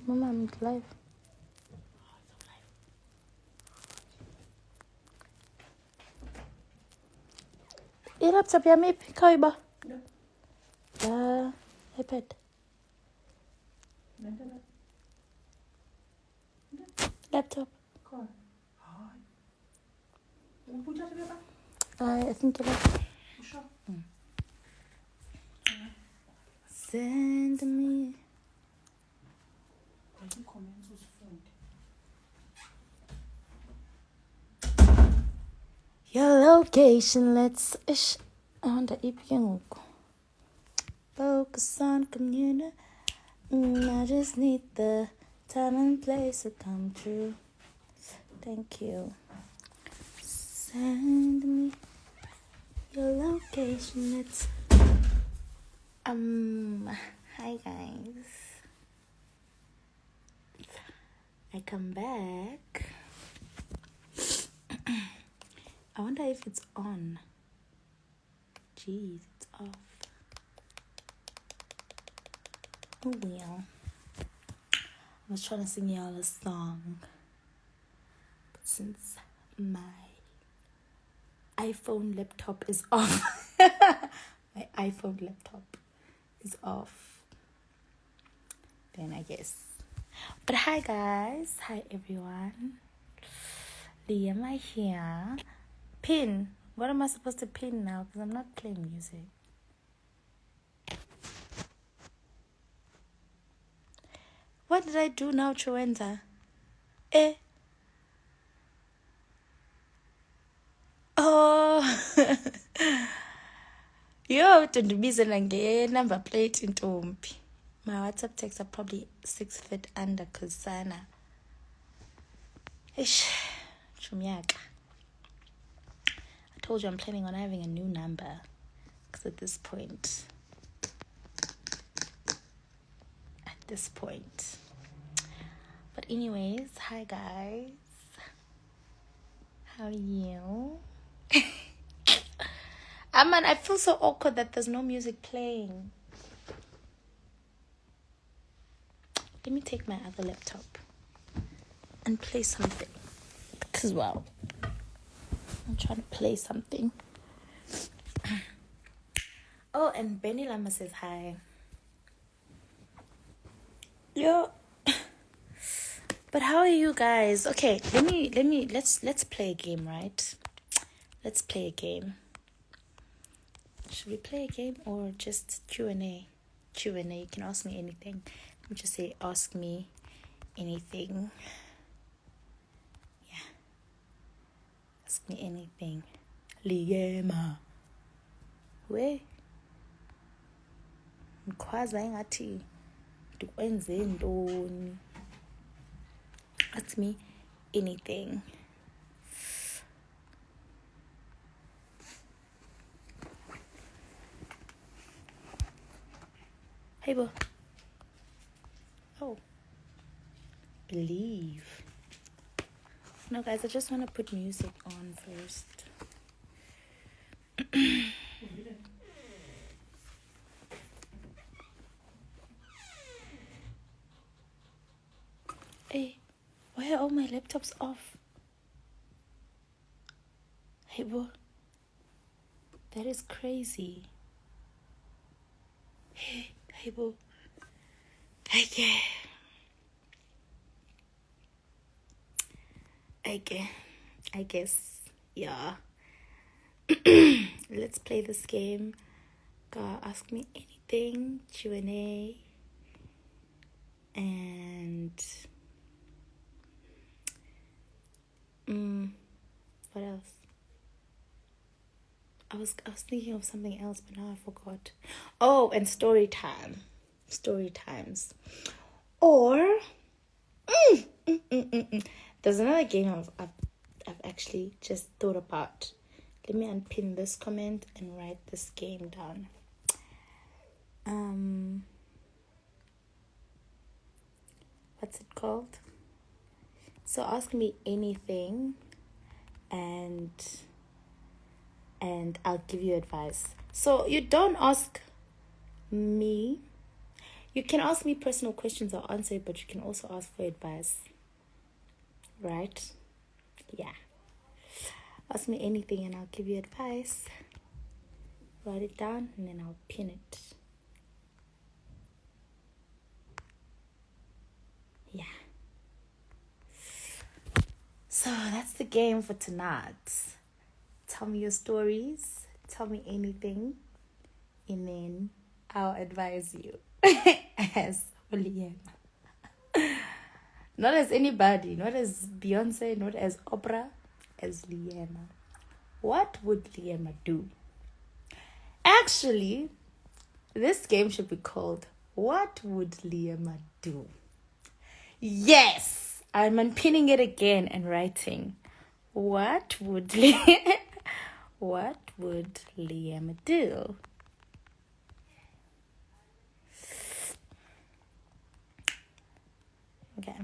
Mama, I'm live. I-laptop yami iphi? Khawuyiba. iPad. Laptop. I think you like. Sure. Send me your location. Let's on the EP. Focus on community. I just need the time and place to come true. Thank you. Send me your location. Let's hi guys. I come back. I wonder if it's on. Jeez, it's off. Oh well. I was trying to sing y'all a song. But since my iPhone laptop is off. My iPhone laptop is off. Then I guess. But hi guys. Hi everyone. Liyema here. Pin. What am I supposed to pin now? Because I'm not playing music. What did I do now, Chuenza? Oh. Yo, to number plate in Tompi. My WhatsApp texts are probably 6 feet under Kusana. Ish. Chumiaka. I told you I'm planning on having a new number. Because at this point. But anyways, hi guys. How are you? Man, I feel so awkward that there's no music playing. Let me take my other laptop and play something. Because, wow, I'm trying to play something. Oh, and Benny Lama says hi. Yo. But how are you guys? Okay, let's play a game, right? Let's play a game. Should we play a game or just Q&A? Q&A, you can ask me anything. Let me just say, ask me anything. Yeah. Ask me anything. Liyema. We. Mkhwaza engathi ndikwenze ntoni. Ask me anything. Hey, bro. Oh. Believe. No, guys, I just want to put music on first. Hey, why are all my laptops off? Hey, bro. That is crazy. Hey, bro. I guess, yeah. Let's play this game. Ask me anything, Q&A, and what else? I was thinking of something else, but now I forgot. Oh, and story times, or there's another game I've actually just thought about. Let me unpin this comment and write this game down. What's it called? So ask me anything, and I'll give you advice. So you don't ask me. You can ask me personal questions, I'll answer it, but you can also ask for advice. Right? Yeah. Ask me anything and I'll give you advice. Write it down and then I'll pin it. Yeah. So that's the game for tonight. Tell me your stories. Tell me anything. And then I'll advise you. As Liyema. Not as anybody. Not as Beyonce. Not as Oprah. As Liyema. What would Liyema do? Actually, this game should be called What Would Liyema Do? Yes! I'm unpinning it again and writing What would What would Liyema do? Okay.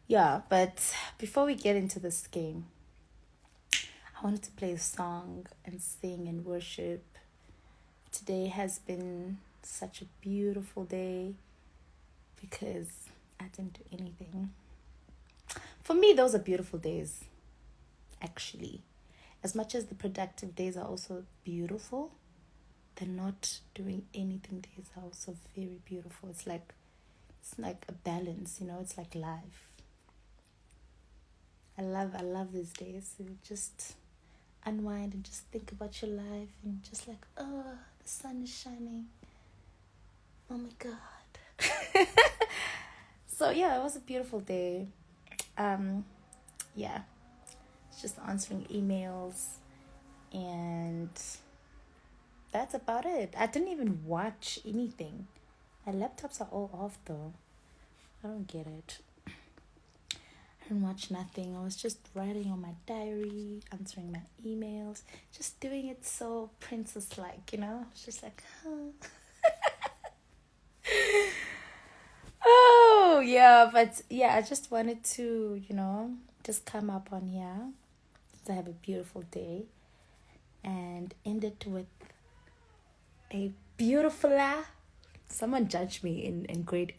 Yeah, but before we get into this game, I wanted to play a song and sing and worship. Today has been such a beautiful day because I didn't do anything. For me, those are beautiful days, actually. As much as the productive days are also beautiful, the not doing anything days are also very beautiful. It's like a balance, it's like life. I love these days. You just unwind and just think about your life and just like, oh, the sun is shining. Oh my God. So yeah, it was a beautiful day. Yeah. It's just answering emails and that's about it. I didn't even watch anything. My laptops are all off though. I don't get it. I didn't watch nothing. I was just writing on my diary, answering my emails, just doing it so princess-like, It's just like, Oh, yeah, but yeah, I just wanted to, just come up on here to have a beautiful day and end it with a beautiful. Someone judged me in grade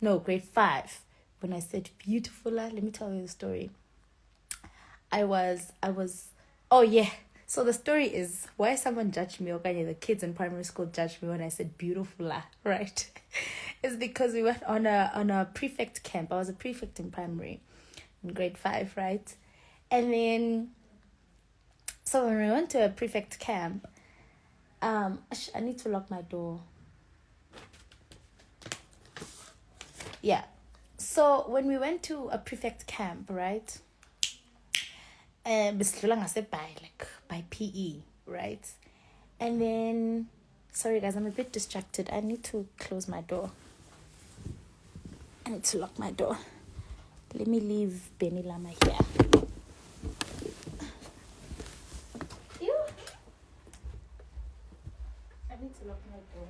5 when I said beautiful. Let me tell you the story. I was oh yeah, so the story is why someone judged me, okay, the kids in primary school judged me when I said beautiful, right? It's because we went on a prefect camp. I was a prefect in primary in grade 5, right? And then so when we went to a prefect camp, I need to lock my door. Yeah. So when we went to a prefect camp, right? By PE, right? And then, sorry guys, I'm a bit distracted. I need to close my door. I need to lock my door. Let me leave Benny Lama here. Ew. I need to lock my door.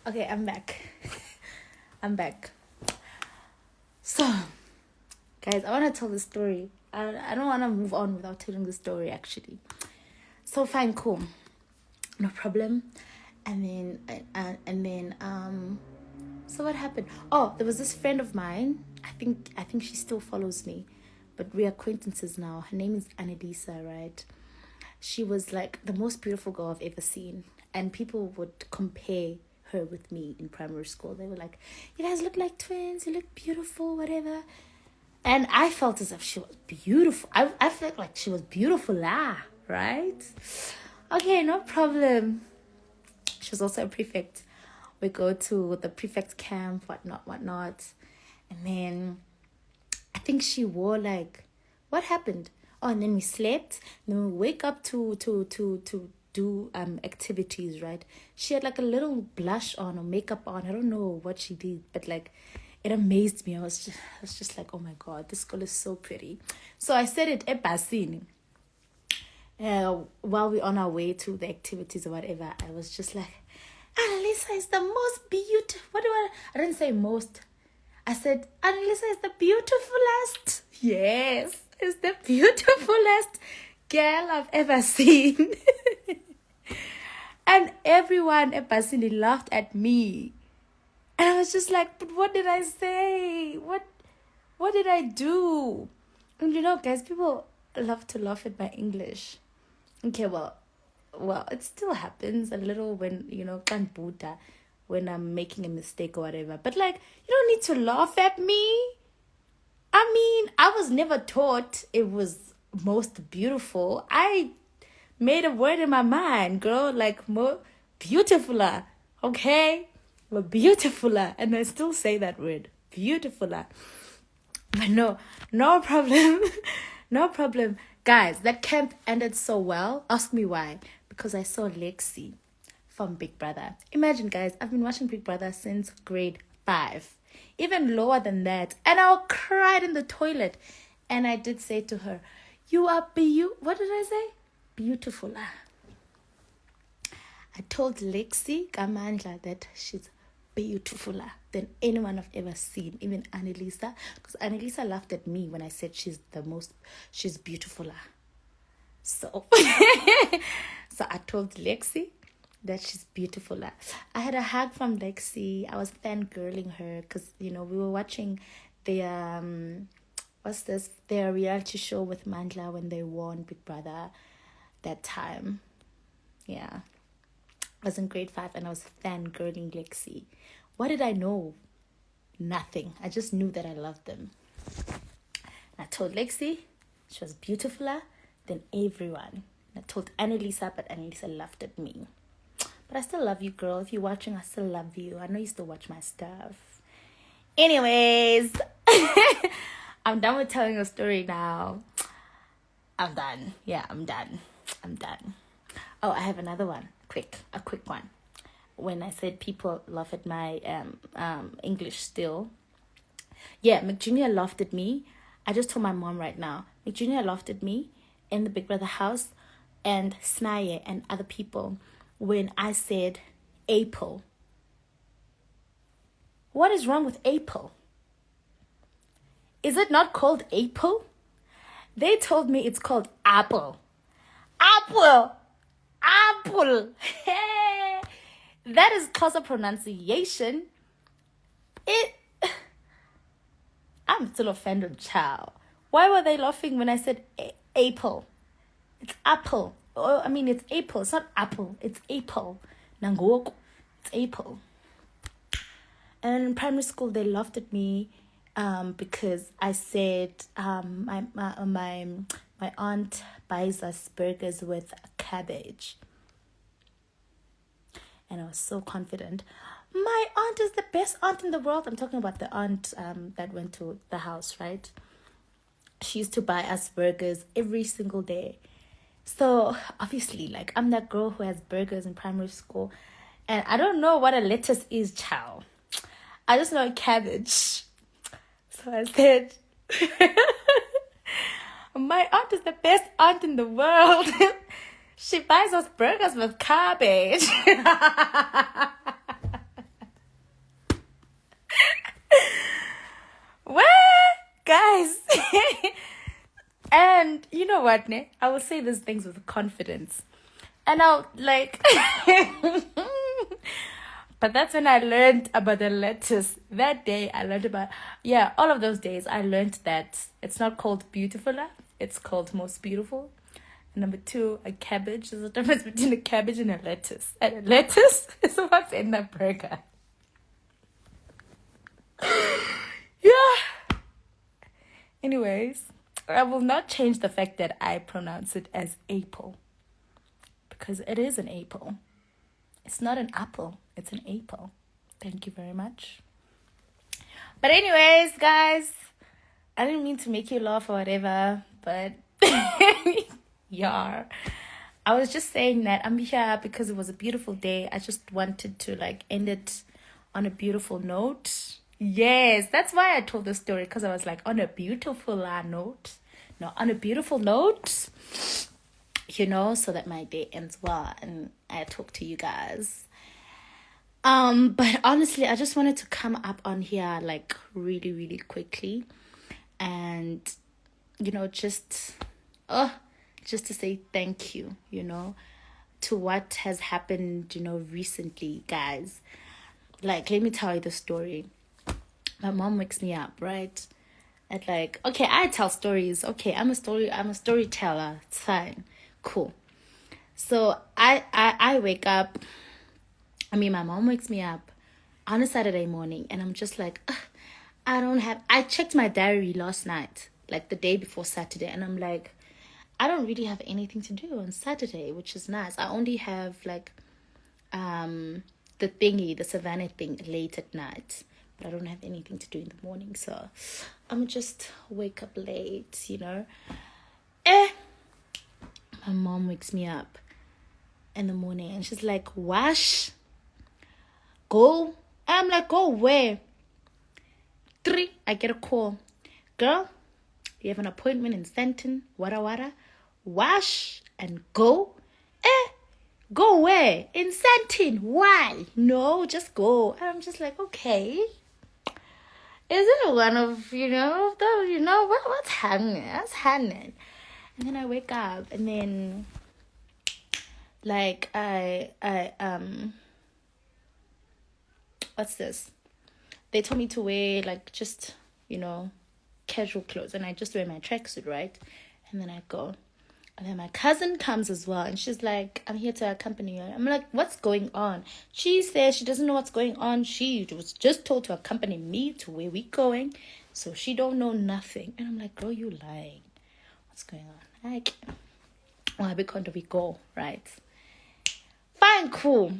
Okay, I'm back. I'm back. So, guys, I want to tell the story. I don't want to move on without telling the story, actually. So, fine, cool. No problem. And then, so what happened? Oh, there was this friend of mine. I think she still follows me, but we're acquaintances now. Her name is Annalisa, right? She was like the most beautiful girl I've ever seen. And people would compare her with me in primary school. They were like, you guys look like twins, you look beautiful, whatever. And I felt as if she was beautiful. I felt like she was beautiful, right? Okay, no problem. She was also a prefect. We go to the prefect camp, whatnot. And then I think she wore like, what happened? Oh, and then we slept. And then we wake up to do activities, right? She had like a little blush on or makeup on. I don't know what she did, but like it amazed me. I was just like, oh my god, this girl is so pretty. So I said it ebhasini. While we're on our way to the activities or whatever, I was just like, Annalisa is the most beautiful. I didn't say most. I said, Annalisa is the beautifulest. Yes, is the beautifulest girl I've ever seen. And everyone at Basini laughed at me. And I was just like, but what did I say? What did I do? And you know, guys, people love to laugh at my English. Okay, well, it still happens a little when, you know, can't Buddha, when I'm making a mistake or whatever. But like, you don't need to laugh at me. I mean, I was never taught it was most beautiful. I made a word in my mind, girl, like more beautifuler, okay? Well, beautifuler, and I still say that word, beautifuler. But no problem, no problem. Guys, that camp ended so well. Ask me why. Because I saw Lexi from Big Brother. Imagine, guys, I've been watching Big Brother since grade 5. Even lower than that. And I cried in the toilet. And I did say to her, you are what did I say? Beautiful. I told Lexi Kamandla that she's beautifuler than anyone I've ever seen, even Annalisa, because Annalisa laughed at me when I said she's beautifuler. So so I told Lexi that she's beautifuler. I had a hug from Lexi. I was fangirling her because, you know, we were watching their their reality show with Mandla when they won Big Brother that time. Yeah. I was in grade 5 and I was fangirling Lexi. What did I know? Nothing. I just knew that I loved them. And I told Lexi she was beautifuler than everyone. And I told Annalisa, but Annalisa laughed at me. But I still love you, girl. If you're watching, I still love you. I know you still watch my stuff. Anyways, I'm done with telling a story now. I'm done. Yeah, I'm done. Oh, I have another one. A quick one. When I said people laugh at my English still. Yeah, McJunior laughed at me. I just told my mom right now. McJunior laughed at me in the Big Brother house and Snaye and other people when I said April. What is wrong with April? Is it not called April? They told me it's called apple. Apple! That is closer pronunciation. I'm still offended, child. Why were they laughing when I said apple? It's apple. Oh, I mean, it's April. It's not apple. It's April. Nangoku. It's April. And in primary school, they laughed at me because I said my aunt buys us burgers with cabbage. And I was so confident. My aunt is the best aunt in the world. I'm talking about the aunt that went to the house, right? She used to buy us burgers every single day. So obviously, like, I'm that girl who has burgers in primary school. And I don't know what a lettuce is, chow. I just know cabbage. So I said, my aunt is the best aunt in the world. She buys us burgers with cabbage. What? Guys. And you know what, ne? I will say these things with confidence. And I'll like... But that's when I learned about the lettuce. That day I learned about... Yeah, all of those days I learned that it's not called beautifuler. It's called most beautiful. Number 2, a cabbage. There's a difference between a cabbage and a lettuce. And a lettuce is what's in the burger. Yeah. Anyways, I will not change the fact that I pronounce it as apple. Because it is an apple. It's not an apple. It's an apple. Thank you very much. But anyways, guys, I didn't mean to make you laugh or whatever, but... Yar. I was just saying that I'm here because it was a beautiful day. I just wanted to like end it on a beautiful note. Yes, that's why I told the story, because I was like, on a beautiful note. No, on a beautiful note, so that my day ends well and I talk to you guys. But honestly, I just wanted to come up on here like really, really quickly and just to say thank you, to what has happened, recently, guys. Like, let me tell you the story. My mom wakes me up, right? At like, okay, I tell stories. Okay, I'm a storyteller. It's fine. Cool. So I wake up. My mom wakes me up on a Saturday morning and I'm just like, I checked my diary last night, like the day before Saturday, and I'm like, I don't really have anything to do on Saturday, which is nice. I only have like the Savannah thing late at night, but I don't have anything to do in the morning, so I'm just wake up late, My mom wakes me up in the morning and she's like, wash, go. I'm like, go where? 3, I get a call. Girl, you have an appointment in Stanton, wara, wash and go. Go where? In Stanton. Why? No, just go. And I'm just like, okay. Is it one of, what's happening? What's happening? And then I wake up and then like what's this? They told me to wear like just, casual clothes, and I just wear my tracksuit, right? And then I go. And then my cousin comes as well, and she's like, I'm here to accompany you. I'm like, what's going on? She says she doesn't know what's going on. She was just told to accompany me to where we going, so she don't know nothing. And I'm like, girl, you lying. What's going on? Like, well, because we go, right? Fine, cool.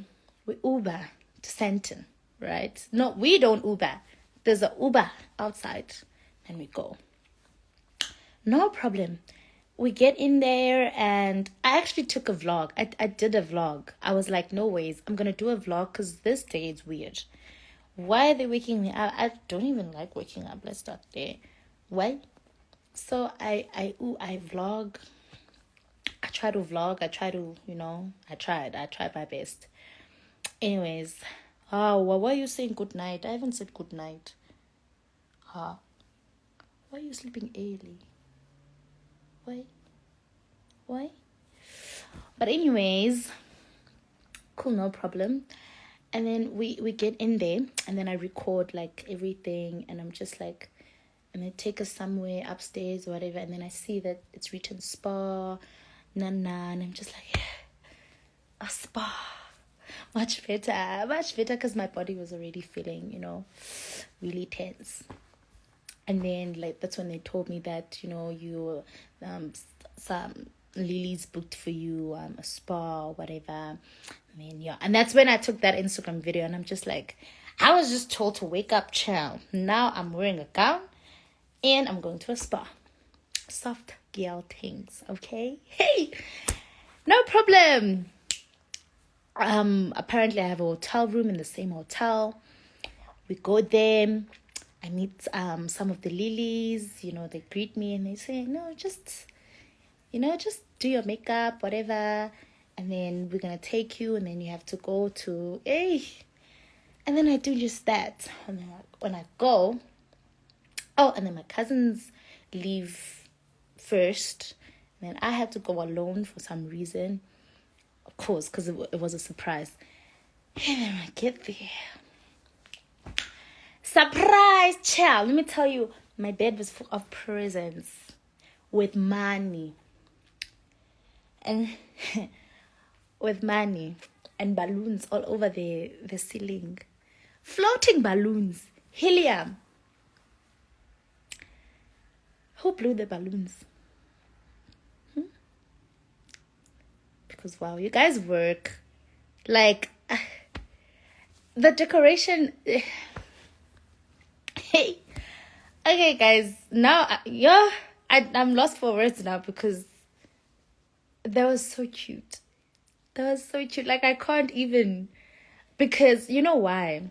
We Uber to Stanton, right? No, we don't Uber. There's a Uber outside, and we go. No problem. We get in there, and I actually took a vlog. I did a vlog. I was like, no ways, I'm going to do a vlog because this day is weird. Why are they waking me up? I don't even like waking up. Let's start there. Why? So I vlog. I try to vlog. I try to, I tried my best. Anyways, why are you saying good night? I haven't said good night. Why are you sleeping early? Why? But anyways, cool, no problem. And then we get in there, and then I record like everything, and I'm just like, and they take us somewhere upstairs or whatever, and then I see that it's written spa, and I'm just like, a spa, much better, because my body was already feeling, really tense. And then like that's when they told me that you some Lily's booked for you a spa or whatever. And that's when I took that Instagram video, and I'm just like, I was just told to wake up, chill. Now I'm wearing a gown and I'm going to a spa. Soft girl things, okay? Hey, no problem. Apparently I have a hotel room in the same hotel. We go there. I meet some of the lilies, they greet me and they say, no, just do your makeup, whatever. And then we're going to take you, and then you have to go to, and then I do just that. And then when I go, and then my cousins leave first. And then I had to go alone for some reason. Of course, because it was a surprise. And then I get there. Surprise, child. Let me tell you, my bed was full of presents with money. And with money and balloons all over the ceiling. Floating balloons. Helium. Who blew the balloons? Because, wow, you guys work. Like, the decoration... Hey, okay, guys. Now, I'm lost for words now because That was so cute. That was so cute. Like, I can't even, because you know why?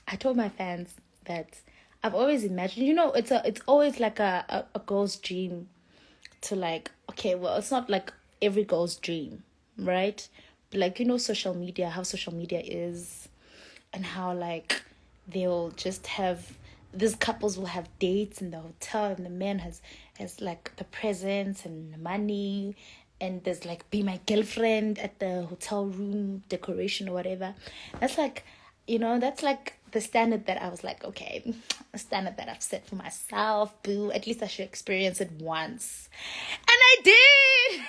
I told my fans that I've always imagined, it's always like a girl's dream to, like, okay, well, it's not like every girl's dream, right? But, like, social media, how social media is, and how, like, they'll just have, these couples will have dates in the hotel, and the man has like the presents and the money, and there's like, be my girlfriend at the hotel room decoration or whatever. That's like, that's like the standard that I was like, okay, a standard that I've set for myself. Boo, at least I should experience it once. And I did.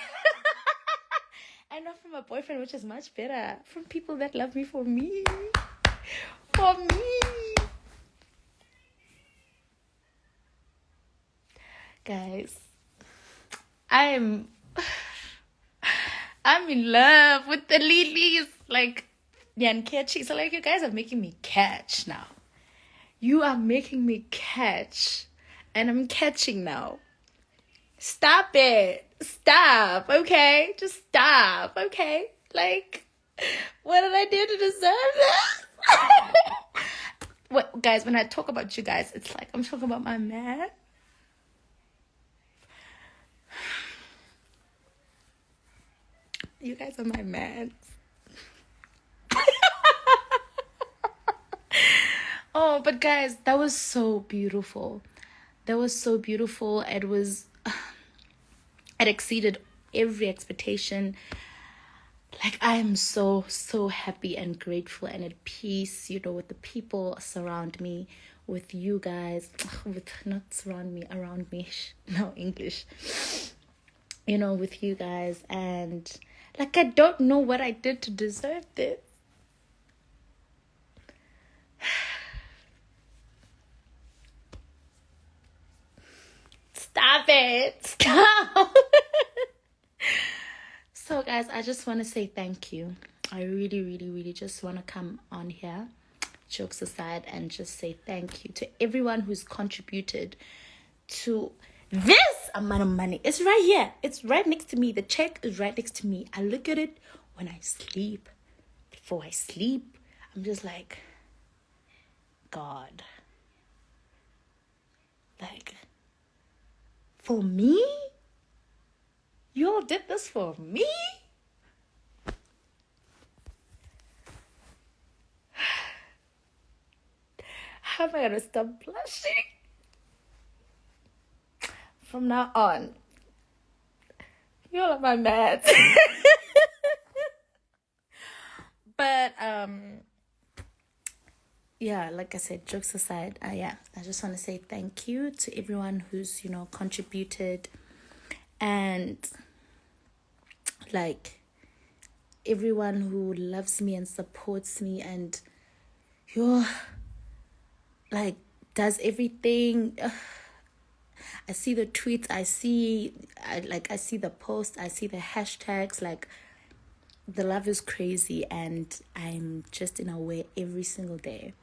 And not from a boyfriend, which is much better. From people that love me for me. For me. Guys, I'm in love with the lilies. Like, and catchy. So, like, you guys are making me catch now. You are making me catch. And I'm catching now. Stop it. Stop, okay? Just stop, okay? Like, what did I do to deserve this? What, guys, when I talk about you guys, it's like I'm talking about my man. You guys are my man. Oh, but guys, that was so beautiful. That was so beautiful. It exceeded every expectation. Like, I am so, so happy and grateful and at peace, with the people surround me, with you guys, not surround me, around me, no, English, with you guys. And, like, I don't know what I did to deserve this. Stop it. Stop. So, guys, I just want to say thank you. I really, really, really just want to come on here, jokes aside, and just say thank you to everyone who's contributed to this amount of money. It's right here. It's right next to me. The check is right next to me. I look at it when I sleep. Before I sleep, I'm just like, God. Like, for me? You all did this for me? How am I going to stop blushing? From now on, you all are my mad. But, yeah, like I said, jokes aside, I just want to say thank you to everyone who's, contributed, and, like, everyone who loves me and supports me, and like, does everything. I see the tweets, I see the posts, I see the hashtags. Like, the love is crazy, and I'm just in a way every single day.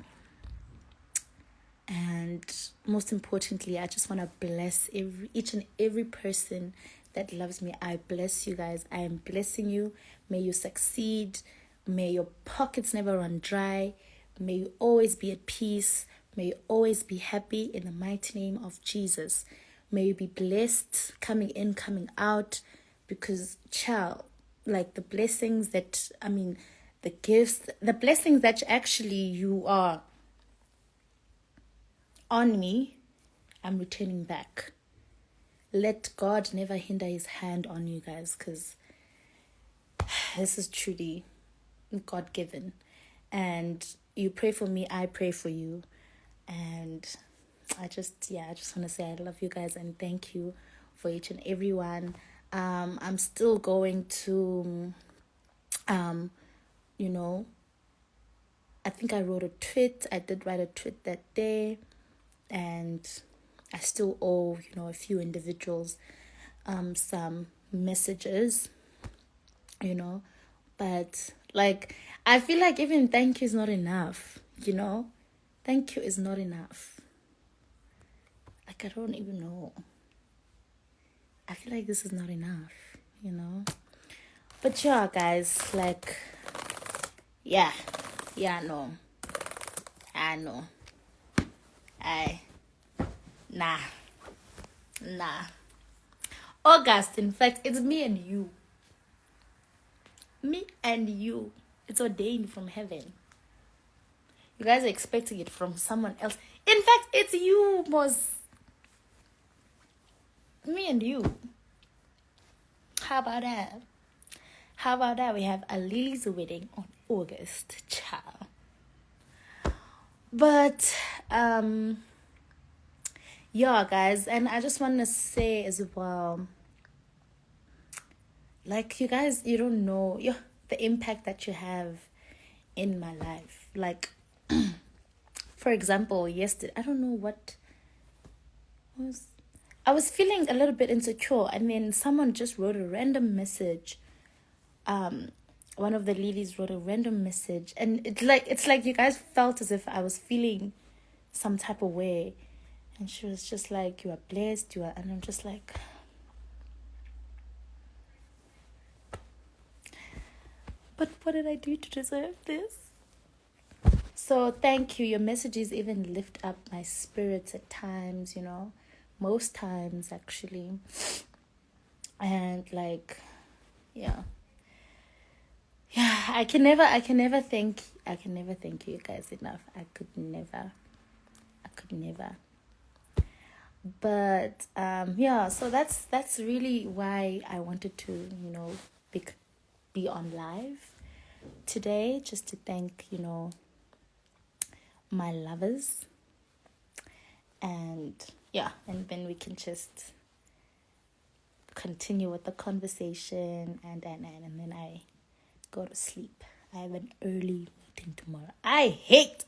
And most importantly, I just want to bless each and every person that loves me. I bless you guys. I am blessing you. May you succeed. May your pockets never run dry. May you always be at peace. May you always be happy in the mighty name of Jesus. May you be blessed coming in, coming out, because, child, like, the blessings that, the gifts, the blessings that actually you are on me, I'm returning back. Let God never hinder his hand on you guys, because this is truly God-given. And you pray for me, I pray for you. And I just want to say I love you guys and thank you for each and every one. I'm still going to, I think I wrote a tweet. I did write a tweet that day, and I still owe, a few individuals, some messages, but, like, I feel like even thank you is not enough, Thank you is not enough. Like, I don't even know. I feel like this is not enough, But yeah, guys, like, yeah, no, I know, I, nah, nah. August, in fact, it's me and you. Me and you. It's ordained from heaven. You guys are expecting it from someone else. In fact, it's you, Mos. Me and you. How about that? How about that? We have a Lily's wedding on August. Ciao. But, yeah, guys, and I just want to say as well, like, you guys, you don't know the impact that you have in my life. Like, for example, yesterday, I don't know what was. I was feeling a little bit insecure, and then someone just wrote a random message. One of the ladies wrote a random message, and it's like you guys felt as if I was feeling some type of way, and she was just like, "You are blessed, you are," and I'm just like, but what did I do to deserve this? So thank you. Your messages even lift up my spirits at times, most times actually. And like, yeah, I can never thank you guys enough. I could never. But yeah, so that's really why I wanted to be on live today, just to thank my lovers, and yeah, and then we can just continue with the conversation, and then I go to sleep. I have an early meeting tomorrow. I hate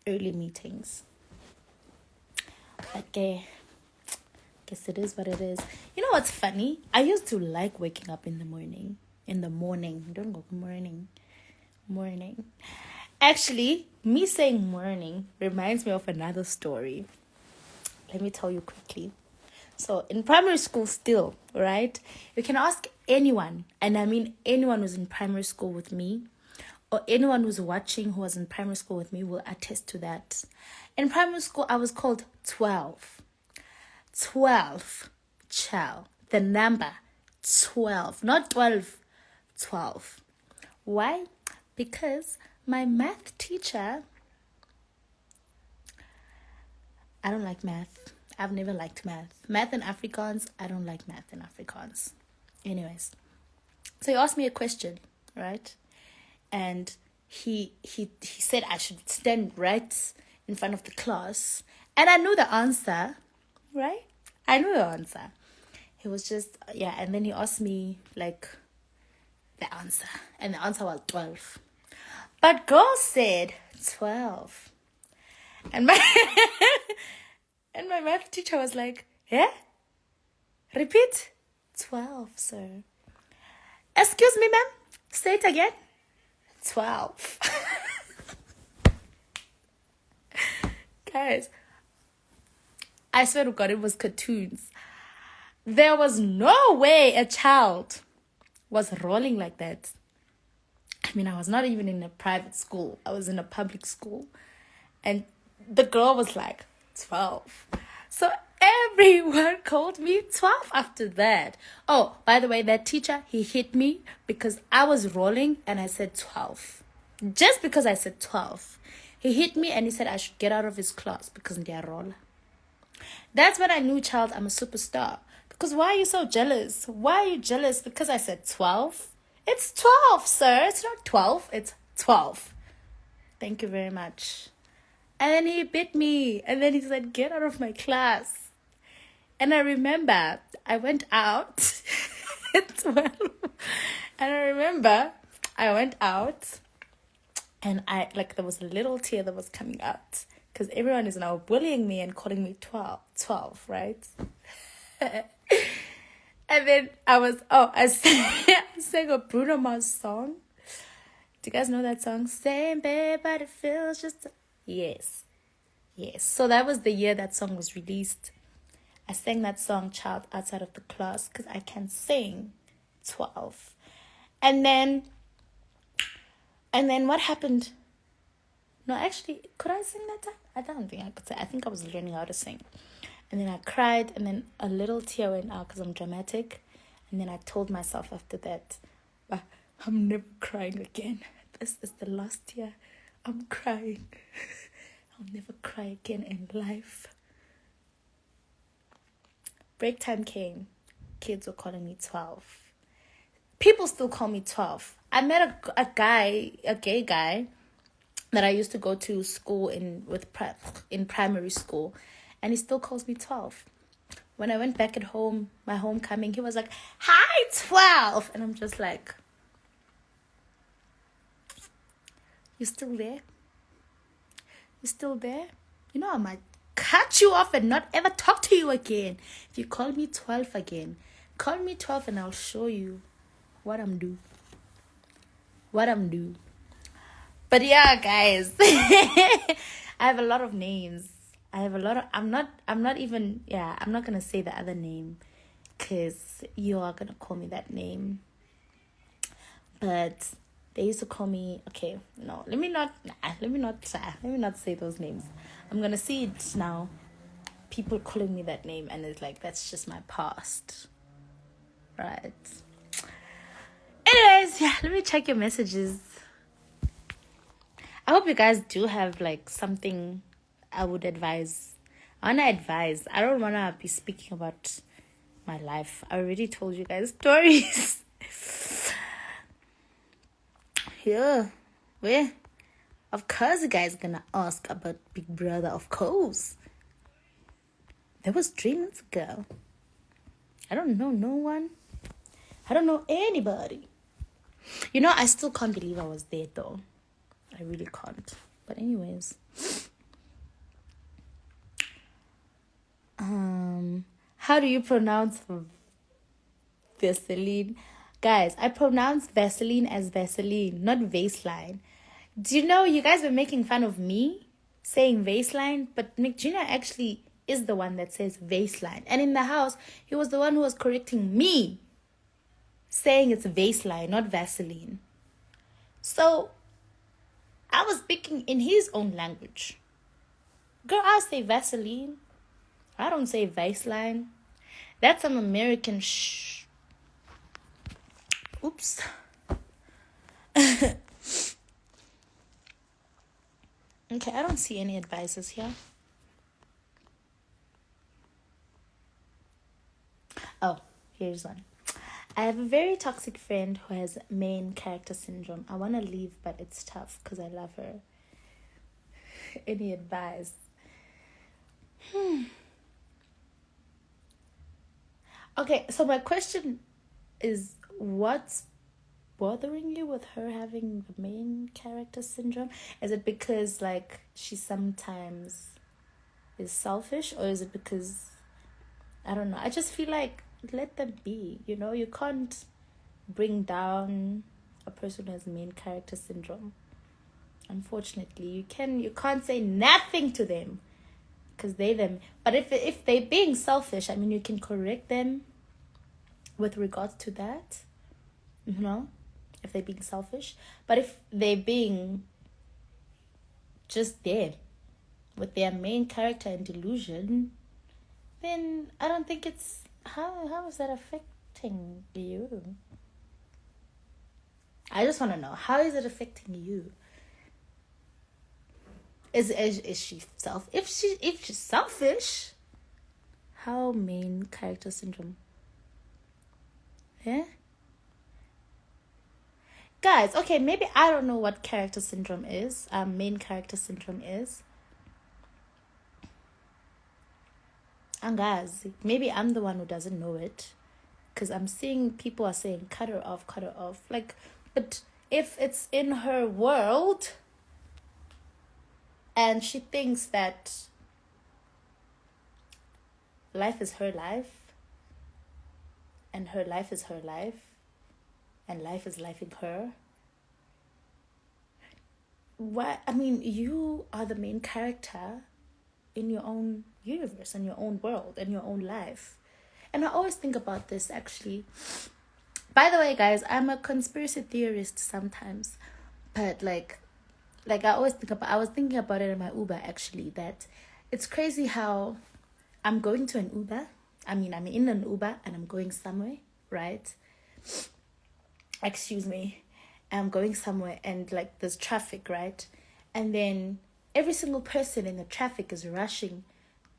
early meetings. Okay, guess it is what it is. You know what's funny? I used to like waking up in the morning. Don't go morning. Actually, me saying morning reminds me of another story. Let me tell you quickly. So in primary school still, right? You can ask anyone, and I mean anyone who's in primary school with me, or anyone who's watching who was in primary school with me will attest to that. In primary school, I was called 12. 12. Child. The number 12. Not 12. 12. Why? Because my math teacher... I don't like math. I've never liked math. Math in Afrikaans, I don't like math in Afrikaans. Anyways. So he asked me a question, right? And he said I should stand right in front of the class. And I knew the answer, right? I knew the answer. He was just, and then he asked me, like, the answer. And the answer was 12. But girl said 12. And my and my math teacher was like, yeah? Repeat? 12, sir. Excuse me, ma'am? Say it again. 12. Guys, I swear to God, it was cartoons. There was no way a child was rolling like that. I mean, I was not even in a private school. I was in a public school. And the girl was like, 12. So everyone called me 12 after that. Oh, by the way, that teacher, he hit me because I was rolling and I said 12. Just because I said 12. He hit me and he said I should get out of his class because they are roller. That's when I knew, child, I'm a superstar. Because why are you so jealous? Why are you jealous because I said 12? It's 12, sir. It's not 12. It's 12. Thank you very much. And then he bit me. And then he said, get out of my class. And I remember I went out at 12. And I remember I went out. And there was a little tear that was coming out. Because everyone is now bullying me and calling me 12, right? And then I sang a Bruno Mars song. Do you guys know that song? Same babe, but it feels just... Yes. So that was the year that song was released. I sang that song, child, outside of the class because I can sing 12. And then what happened? No, actually, could I sing that time? I don't think I could sing. I think I was learning how to sing. And then I cried, and then a little tear went out because I'm dramatic. And then I told myself after that, I'm never crying again. This is the last year I'm crying. I'll never cry again in life. Break time came. Kids were calling me 12. People still call me 12. I met a gay guy that I used to go to school in primary school, and he still calls me 12. When I went back at home, my homecoming, he was like, "Hi, 12," and I'm just like, "You still there? You still there? You know I might cut you off and not ever talk to you again if you call me 12 again. Call me 12 and I'll show you what I'm do. But yeah, guys, I have a lot of names. I'm not gonna say the other name because you are gonna call me that name. But they used to call me, okay, no, let me not say those names. I'm gonna see it now. People calling me that name, and it's like, that's just my past. Right. Anyways, yeah, let me check your messages. I hope you guys do have like something I would advise. I don't want to be speaking about my life. I already told you guys stories. Yeah. Where? Of course you guys are gonna ask about Big Brother, of course. That was 3 months ago. I don't know no one. I don't know anybody. You know, I still can't believe I was there though. I really can't. But anyways. How do you pronounce Vaseline? Guys, I pronounce Vaseline as Vaseline, not Vaseline. Do you know you guys were making fun of me saying Vaseline, but McGina actually is the one that says Vaseline. And in the house, he was the one who was correcting me, saying it's Vaseline, not Vaseline. So I was speaking in his own language. Girl, I say Vaseline. I don't say Vaseline. That's some American Oops. Okay, I don't see any advices here. Oh, here's one. I have a very toxic friend who has main character syndrome. I want to leave, but it's tough because I love her. Any advice? Okay, so my question is, what's bothering you with her having the main character syndrome? Is it because like she sometimes is selfish, or is it because, I don't know, I just feel like let them be, you know? You can't bring down a person who has main character syndrome. Unfortunately, you can't say nothing to them because they them. But if they're being selfish, I mean, you can correct them with regards to that, you know, if they're being selfish. But if they're being just there with their main character and delusion, then I don't think it's, how is that affecting you? I just want to know, how is it affecting you? Is she if she's selfish, how main character syndrome? Yeah, guys, okay, maybe I don't know what character syndrome is. Main character syndrome is. And guys, maybe I'm the one who doesn't know it, because I'm seeing people are saying cut her off. Like, but if it's in her world and she thinks that life is her life, and her life is her life, and life is lifing her, why? I mean, you are the main character in your own universe, and your own world, and your own life. And I always think about this, actually. By the way, guys, I'm a conspiracy theorist sometimes, but like I was thinking about it in my Uber actually, that it's crazy how I'm going to an Uber. I mean, I'm in an Uber and I'm going somewhere, right? Excuse me. I'm going somewhere and like there's traffic, right? And then every single person in the traffic is rushing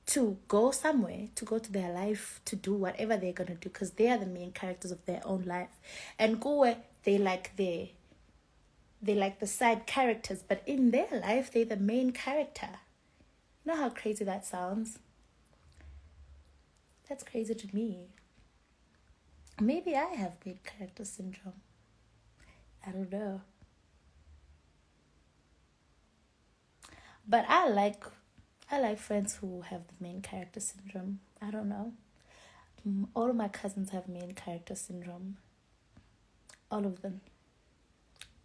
to go somewhere, to go to their life, to do whatever they're gonna do, because they are the main characters of their own life. And go where they like the side characters, but in their life they're the main character. You know how crazy that sounds? That's crazy to me. Maybe I have main character syndrome. I don't know. But I like friends who have the main character syndrome. I don't know. All of my cousins have main character syndrome. All of them.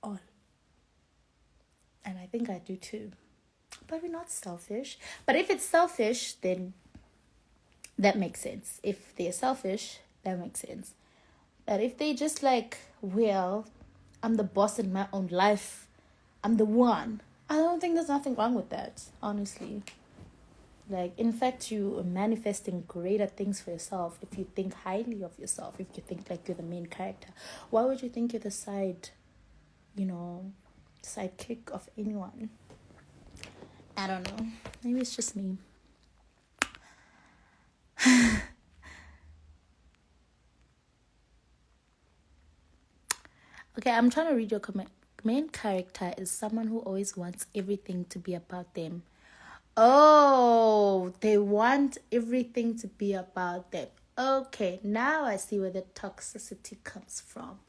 All. And I think I do too. But we're not selfish. But if it's selfish, then that makes sense. If they're selfish, that makes sense. But if they just like, well, I'm the boss in my own life, I'm the one, I don't think there's nothing wrong with that, honestly. Like, in fact, you are manifesting greater things for yourself if you think highly of yourself, if you think like you're the main character. Why would you think you're the sidekick of anyone? I don't know. Maybe it's just me. Okay, I'm trying to read your comment. Main character is someone who always wants everything to be about them. Oh, they want everything to be about them. Okay, now I see where the toxicity comes from.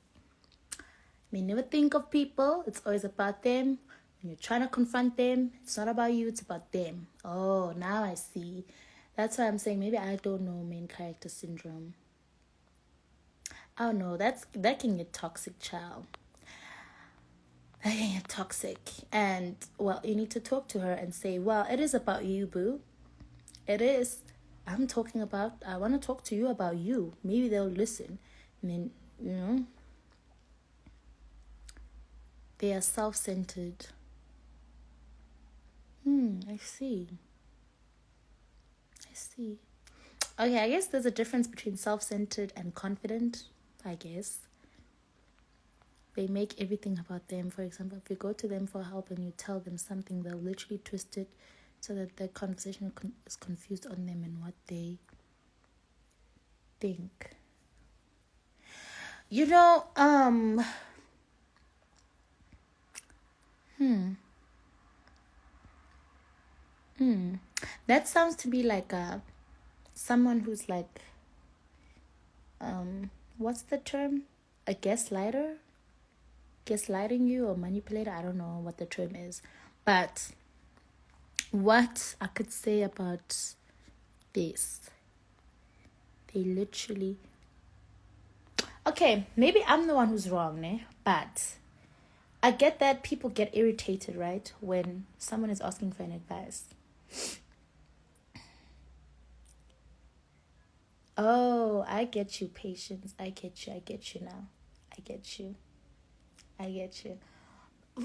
May never think of people, it's always about them. When you're trying to confront them, it's not about you, it's about them. Oh, now I see. That's why I'm saying maybe I don't know main character syndrome. Oh no, that can get toxic, child. That can get toxic. And well, you need to talk to her and say, well, it is about you, boo. It is. I want to talk to you about you. Maybe they'll listen. I mean, they are self-centered. I see. Okay, I guess there's a difference between self-centered and confident, I guess. They make everything about them. For example, if you go to them for help and you tell them something, they'll literally twist it so that the conversation is confused on them and what they think. That sounds to be like someone who's like, what's the term? A gaslighter? Gaslighting you or manipulator? I don't know what the term is. But what I could say about this, they literally... Okay, maybe I'm the one who's wrong, né? But I get that people get irritated, right? When someone is asking for an advice. Oh, I get you, Patience. I get you now. I get you.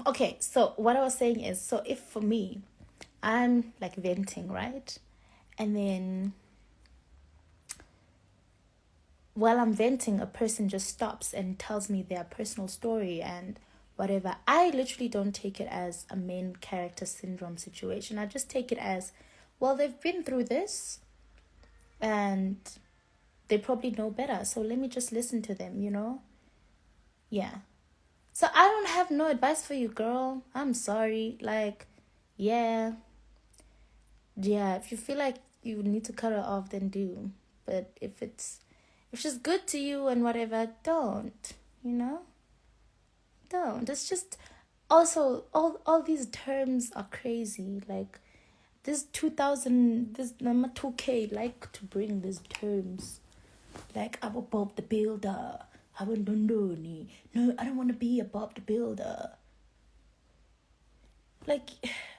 Okay, so what I was saying is, so if for me, I'm like venting, right? And then while I'm venting, a person just stops and tells me their personal story and whatever. I literally don't take it as a main character syndrome situation. I just take it as, well, they've been through this and they probably know better. So let me just listen to them, Yeah. So I don't have no advice for you, girl. I'm sorry. Like, yeah, if you feel like you need to cut her off, then do. But if she's good to you and whatever, don't, don't. It's just, also, all these terms are crazy. Like, this number 2K like to bring these terms. Like, I'm a Bob the Builder. No, I don't want to be a Bob the Builder. Like,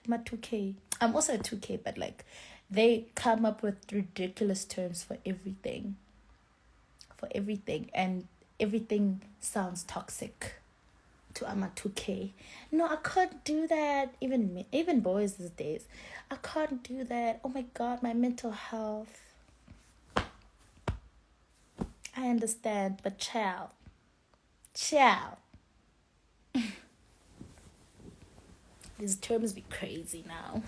my 2K. I'm also a 2K, but like, they come up with ridiculous terms for everything. And everything sounds toxic to I'm a 2K. No, I can't do that. Even boys these days, I can't do that. Oh my God, my mental health. I understand, but child. These terms be crazy now.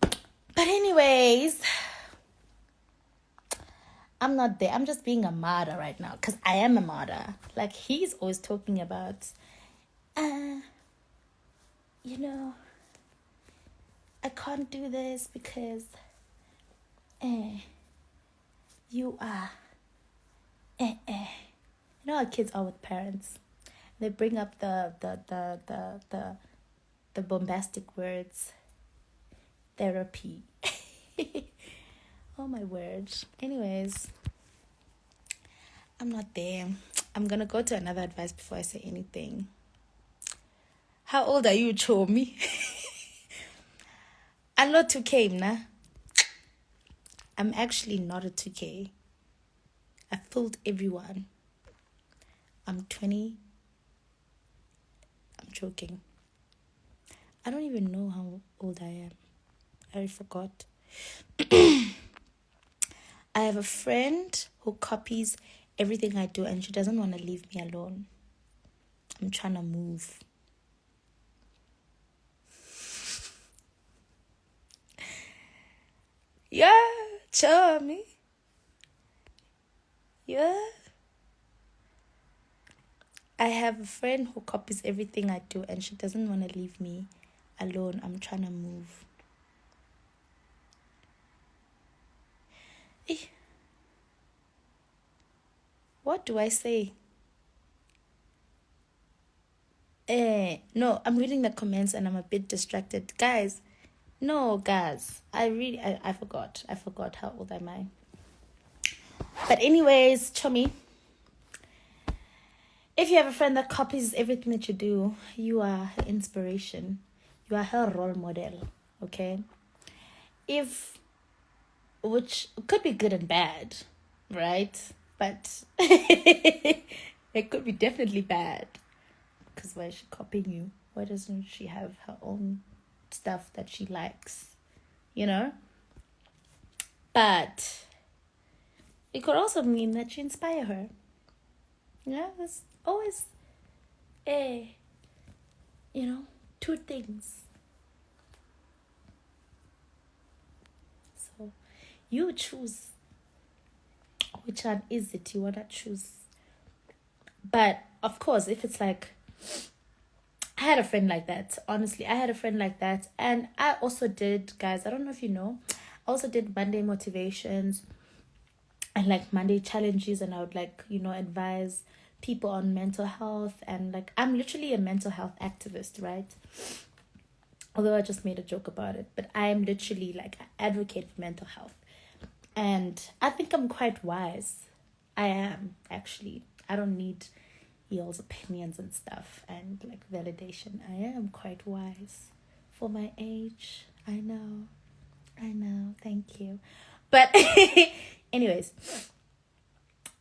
But anyways, I'm not there. I'm just being a martyr right now because I am a martyr. Like, he's always talking about, I can't do this because you are. You know how kids are with parents. They bring up the bombastic words. Therapy. Oh my word. Anyways, I'm not there. I'm gonna go to another advice before I say anything. How old are you, Chomi? I'm not 2K, nah. I'm actually not a 2K. I fooled everyone. I'm 20. I'm joking. I don't even know how old I am. I forgot. I have a friend who copies everything I do and she doesn't want to leave me alone. I'm trying to move. Yeah, show me. Yeah. I have a friend who copies everything I do and she doesn't want to leave me alone. I'm trying to move. What do I say? No, I'm reading the comments and I'm a bit distracted. Guys, I forgot. I forgot how old am I. But anyways, Chomi, if you have a friend that copies everything that you do, you are her inspiration. You are her role model, okay? Which could be good and bad, right? But it could be definitely bad. Because why is she copying you? Why doesn't she have her own stuff that she likes? But it could also mean that you inspire her. There's always two things. So you choose which one is it you want to choose. But of course, if it's like, I had a friend like that. Honestly, I had a friend like that. And I also did, guys, I don't know if you know, I also did Monday motivations and like Monday challenges, and I would advise people on mental health, and like I'm literally a mental health activist, right? Although I just made a joke about it, but I'm literally like an advocate for mental health, and I think I'm quite wise. I am, actually. I don't need y'all's opinions and stuff and like validation. I am quite wise for my age. I know, thank you. But anyways,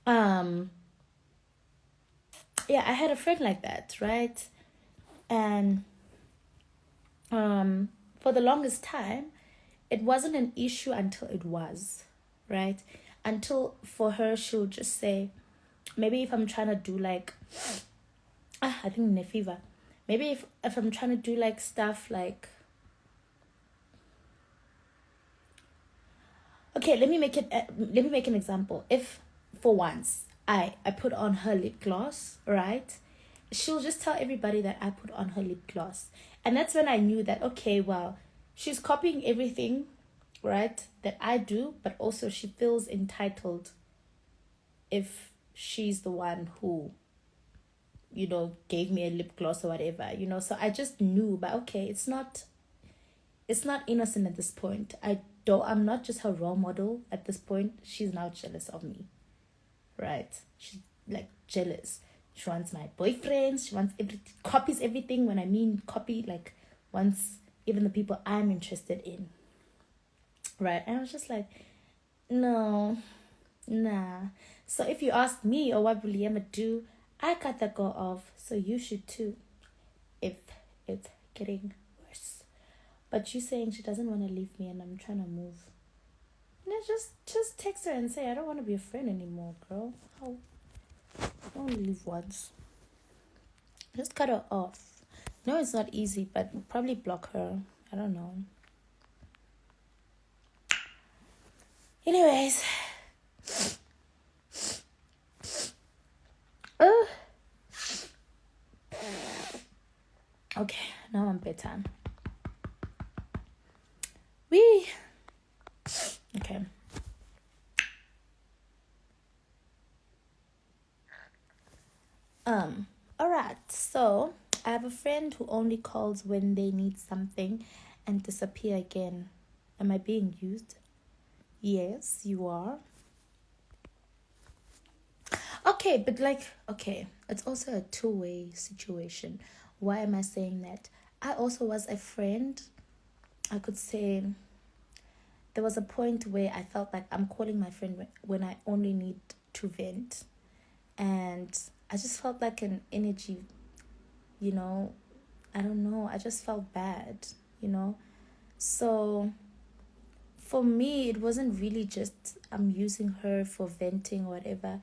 yeah, I had a friend like that, right? And for the longest time, it wasn't an issue until it was, right? Until for her, she'll just say, maybe if I'm trying to do like, I think Nefiva, maybe if I'm trying to do like stuff like, okay, let me make an example. If for once I put on her lip gloss, right? She'll just tell everybody that I put on her lip gloss. And that's when I knew that, okay, well, she's copying everything, right, that I do, but also she feels entitled if she's the one who, gave me a lip gloss or whatever, So I just knew, but okay, it's not innocent at this point. I'm not just her role model at this point. She's now jealous of me, right? She's like jealous. She wants my boyfriend. She wants copies everything. When I mean copy, like wants even the people I'm interested in, right? And I was just like, no, Nah. So if you ask me, or what will Liyema do, I cut that girl off. So you should too, if it's getting worse. But you saying she doesn't want to leave me and I'm trying to move. No, just text her and say I don't want to be a friend anymore, girl. How? I only leave once. Just cut her off. No, it's not easy, but probably block her. I don't know. Anyways. Okay, now I'm bedtime. Okay. Alright, so I have a friend who only calls when they need something and disappear again. Am I being used? Yes, you are. Okay, but it's also a two-way situation. Why am I saying that? I also was a friend. I could say there was a point where I felt like I'm calling my friend when I only need to vent. And I just felt like an energy, I don't know. I just felt bad, So for me, it wasn't really just I'm using her for venting or whatever.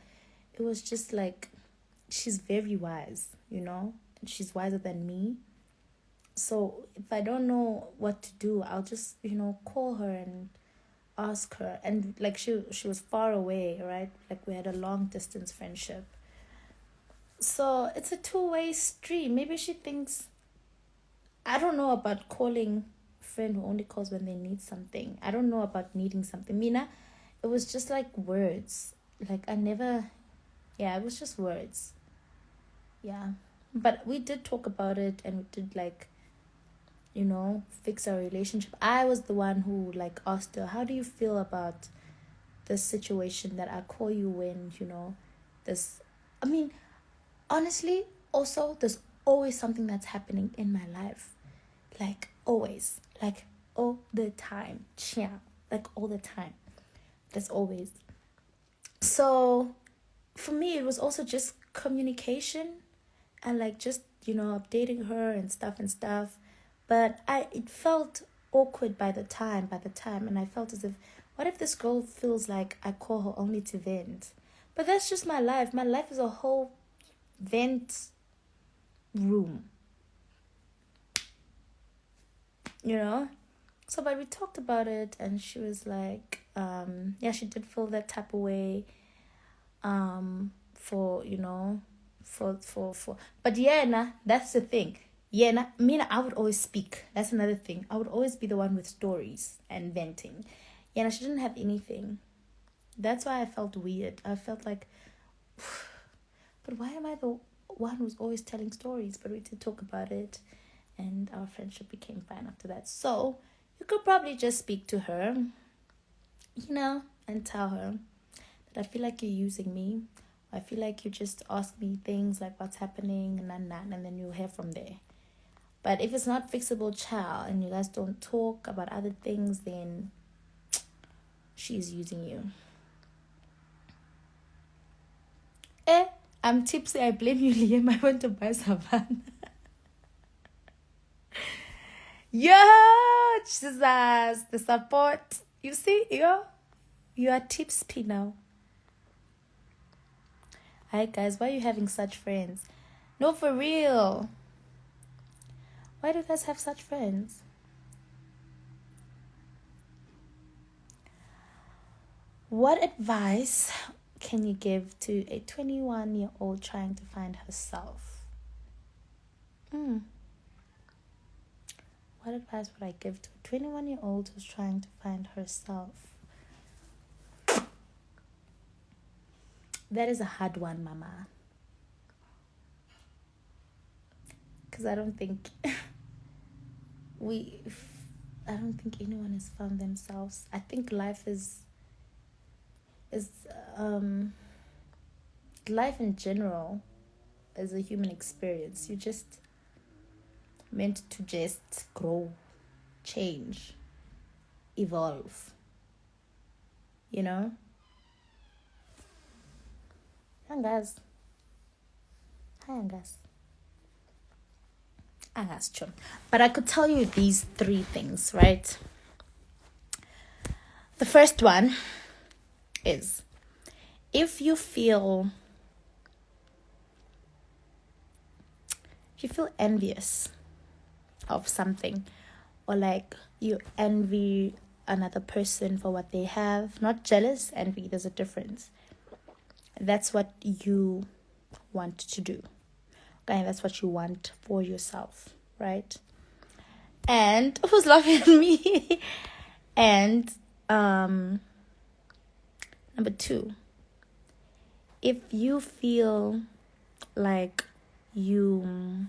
It was just like she's very wise, and she's wiser than me. So if I don't know what to do, I'll just, call her and ask her. And like she was far away, right? Like we had a long distance friendship. So it's a two-way street. Maybe she thinks, I don't know about calling a friend who only calls when they need something. I don't know about needing something. Mina, it was just like words. Like it was just words. Yeah. But we did talk about it and we did fix our relationship. I was the one who asked her, how do you feel about this situation that I call you when, this, I mean, honestly, also, there's always something that's happening in my life. Always. All the time. Yeah. All the time. There's always. So, for me, it was also just communication and just, updating her and stuff. But it felt awkward by the time. And I felt as if, what if this girl feels like I call her only to vent? But that's just my life. My life is a whole vent room. So but we talked about it and she was like, she did feel that type of way for but that's the thing. I would always speak. That's another thing. I would always be the one with stories and venting. She didn't have anything. That's why I felt weird. I felt like, but why am I the one who's always telling stories? But we did talk about it and our friendship became fine after that. So you could probably just speak to her, and tell her that I feel like you're using me. I feel like you just ask me things like what's happening and then you'll hear from there. But if it's not fixable, child, and you guys don't talk about other things, then she's using you. I'm tipsy. I blame you, Liam. I went to buy Savannah. Yo, Jesus, the support. You see, you are tipsy now. Hi, guys. Why are you having such friends? No, for real. Why do you guys have such friends? What advice can you give to a 21-year-old trying to find herself? What advice would I give to a 21-year-old who's trying to find herself? That is a hard one, Mama. Because I don't think anyone has found themselves. I think life is life in general is a human experience. You just meant to just grow, change, evolve. Angas. Hi, Angas. Angas, chum. But I could tell you these 3 things, right? The first one is if you feel envious of something, or like you envy another person for what they have, not jealous, envy, there's a difference. That's what you want to do. Okay, that's what you want for yourself, right? And who's laughing at me? And number 2, if you feel like I'm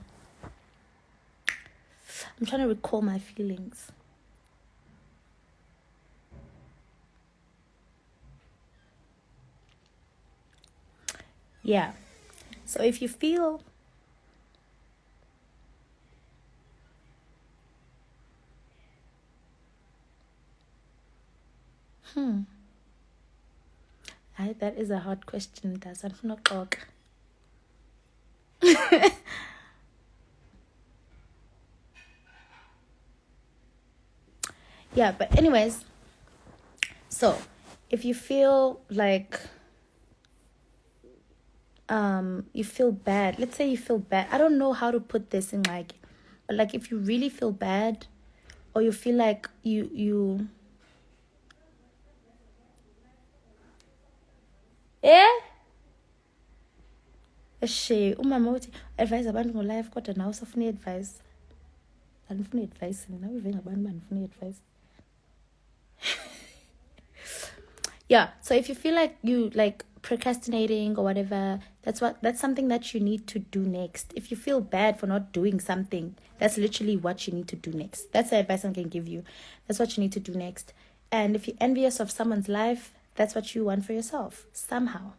trying to recall my feelings. Yeah. So if you feel that is a hard question. Doesn't knock. Yeah, but anyways, so if you feel like you feel bad, let's say you feel bad, I don't know how to put this in, like, but like if you really feel bad, or you feel like you umama uthi advise abantu ngo-life, kodwa nawe usafuna i-advice. Andifuna i-advice mina, uve ngabantu bandifuna i-advice. Yeah, so if you feel like you like procrastinating or whatever, that's something that you need to do next. If you feel bad for not doing something, that's literally what you need to do next. That's the advice I can give you. That's what you need to do next. And if you're envious of someone's life, that's what you want for yourself somehow.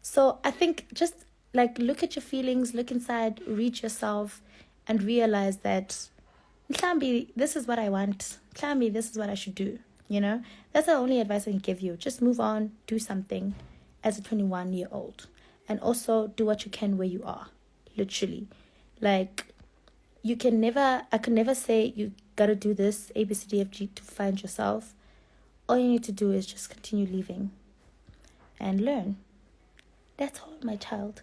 So I think just like look at your feelings, look inside, read yourself, and realize that this is what I want. This is what I should do. You know, that's the only advice I can give you. Just move on, do something as a 21-year-old, and also do what you can where you are. Literally, like I can never say you gotta do this A B C D F G to find yourself. All you need to do is just continue living and learn. That's all, my child.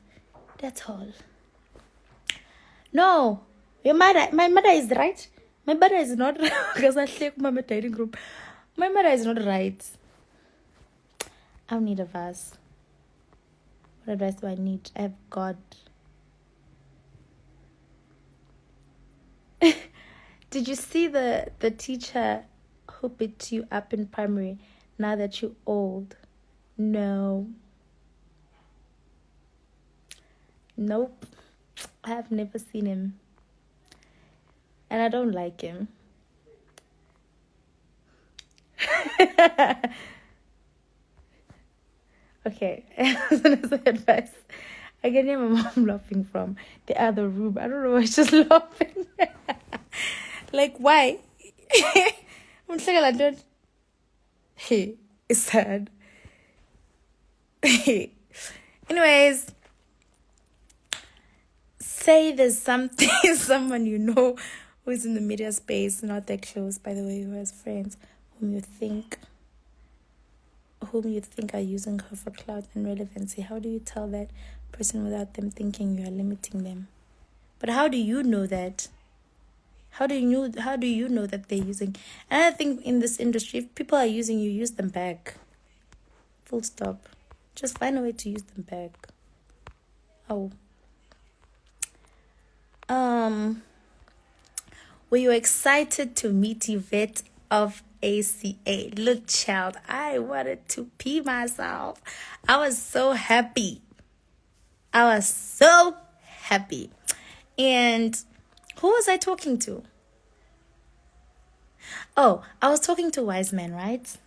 That's all. No, my mother is right. My mother is not, because I shake my dating group. My mother is not right. I don't need advice. What advice do I need? I have God. Did you see the teacher who beat you up in primary now that you're old? No. Nope. I have never seen him. And I don't like him. Okay, as advice, I can hear my mom laughing from the other room. I don't know why she's laughing. Like, why? I'm like, hey, it's sad. Anyways, say there's something, someone you know who is in the media space, not that close, by the way, who has friends whom you think are using her for clout and relevancy. How do you tell that person without them thinking you are limiting them? But how do you know that? How do you know that they're using? And I think in this industry, if people are using you, use them back. Full stop. Just find a way to use them back. Oh. Were you excited to meet Yvette of ACA? Look, child, I wanted to pee myself. I was so happy. And who was I talking to? Oh, I was talking to Wise Man, right?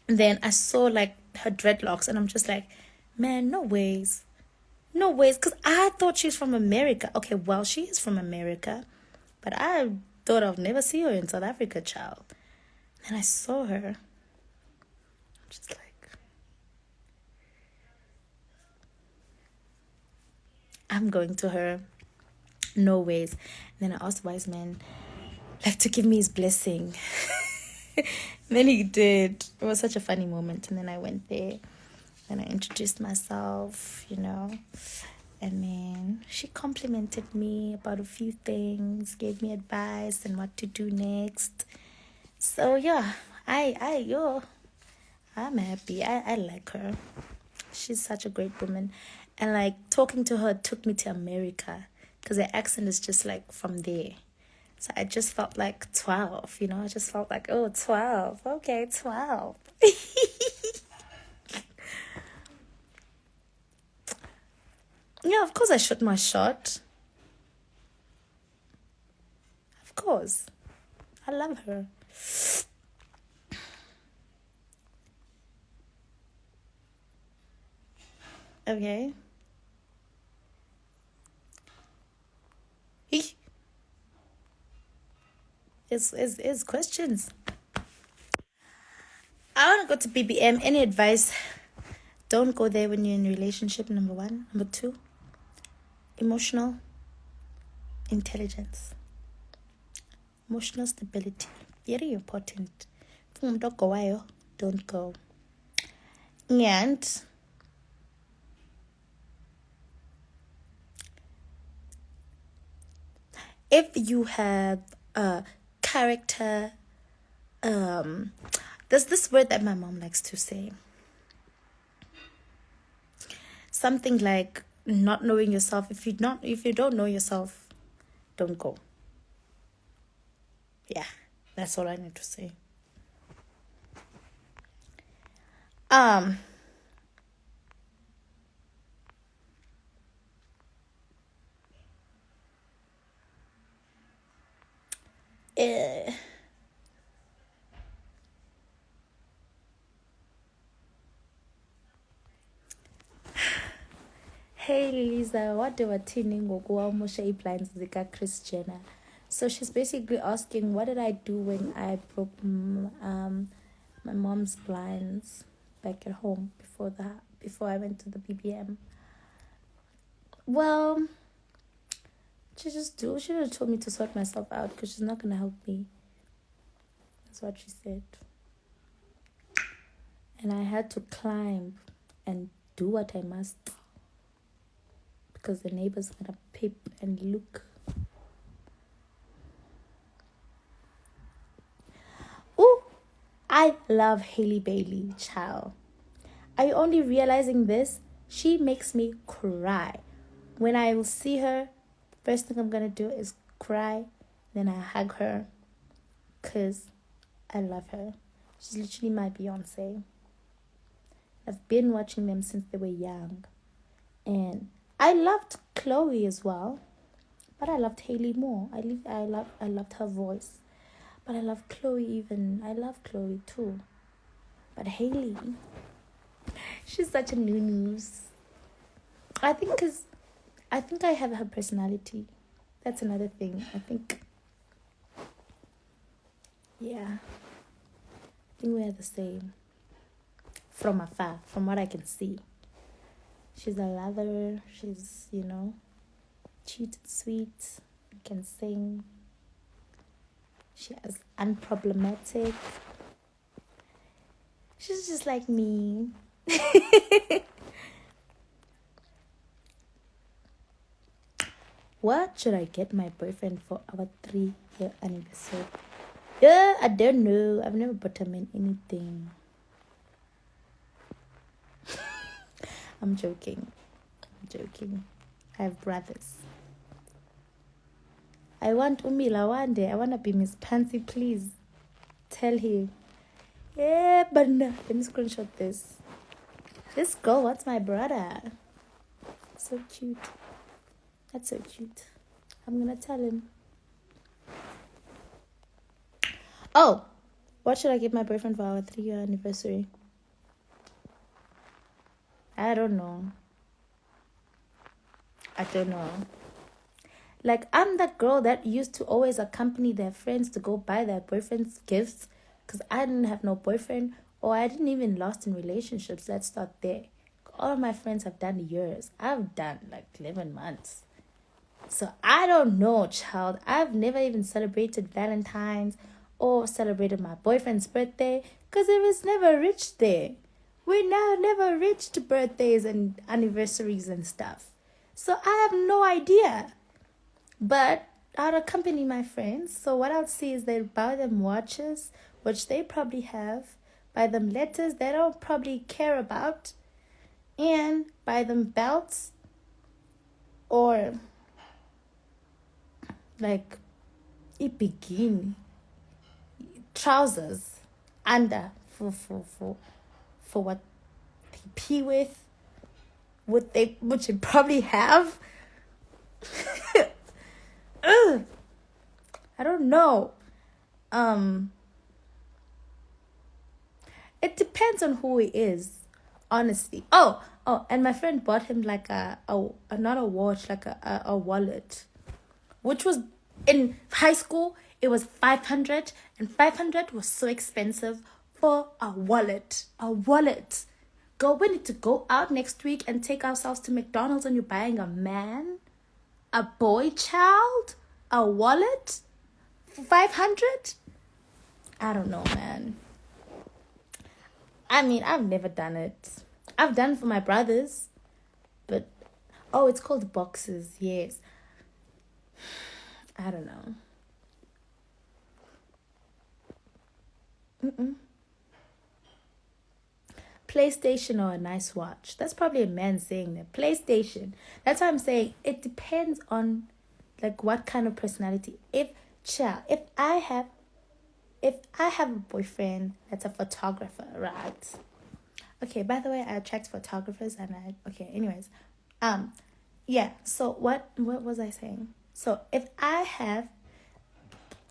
And then I saw like her dreadlocks, and I'm just like, man, no ways. Because I thought she's from America. Okay, well, she is from America, but I thought I'd never see her in South Africa, child. And I saw her. I'm just like, I'm going to her. No ways. And then I asked wise man like to give me his blessing. Then he did. It was such a funny moment. And then I went there and I introduced myself, and then she complimented me about a few things, gave me advice and what to do next. So yeah, I'm happy. I like her. She's such a great woman. And like talking to her took me to America because her accent is just like from there. So I just felt like 12, I just felt like, 12. Okay, 12. Yeah, of course I shot my shot. Of course. I love her. Okay. It's questions. I want to go to BBM. Any advice? Don't go there when you're in a relationship, number 1. Number 2, emotional intelligence. Emotional stability. Very important. Don't go. And if you have a character, there's this word that my mom likes to say. Something like not knowing yourself. If you don't know yourself, don't go. Yeah, that's all I need to say. Hey Lisa, what do wathini ngokuwamusha ii-blinds zika-Kris Jenner? So she's basically asking, what did I do when I broke my mom's blinds back at home before I went to the BBM? Well, she should have told me to sort myself out because she's not gonna help me. That's what she said. And I had to climb and do what I must because the neighbor's gonna peep and look. Ooh, I love Hailey Bailey, child. Are you only realizing this? She makes me cry. When I will see her, first thing I'm gonna do is cry. Then I hug her because I love her. She's literally my Beyonce. I've been watching them since they were young. And I loved Chloe as well. But I loved Hailey more. I loved her voice. But I love Chloe even. I love Chloe too. But Hailey, she's such a news. I think I have her personality. That's another thing. I think we're the same. From afar, from what I can see. She's a lover. She's, cute and sweet. Can sing. She is unproblematic. She's just like me. What should I get my boyfriend for our 3-year anniversary? Yeah, I don't know. I've never bought him anything. I'm joking. I have brothers. I want Umila one day. I want to be Miss Pansy, please. Tell him. Yeah, but no. Let me screenshot this. This girl wants my brother. So cute. That's so cute. I'm going to tell him. Oh, what should I give my boyfriend for our 3-year anniversary? I don't know. Like, I'm that girl that used to always accompany their friends to go buy their boyfriends gifts because I didn't have no boyfriend or I didn't even last in relationships. Let's start there. all of my friends have done years. I've done like 11 months. So I don't know, child. I've never even celebrated Valentine's or celebrated my boyfriend's birthday because it was never reached there. We now never reached birthdays and anniversaries and stuff. So I have no idea. But I'd accompany my friends. So what I'll see is they buy them watches, which they probably have. Buy them letters they don't probably care about. And buy them belts or like a bikini, trousers under for what they pee with, which they probably have. I don't know. It depends on who he is, honestly. Oh, and my friend bought him like a not a watch, like a wallet, which was in high school. It was 500, and 500 was so expensive for a wallet. A wallet. We need to go out next week and take ourselves to McDonald's, and you're buying a man, a boy child, a wallet for 500? I don't know, man. I mean, I've never done it. I've done it for my brothers, but it's called boxes. Yes. I don't know. PlayStation or a nice watch. That's probably a man saying that. PlayStation. That's why I'm saying it depends on like what kind of personality. If I have a boyfriend that's a photographer, right? Okay, by the way, I attract photographers anyways. Yeah, so what was I saying? So if I have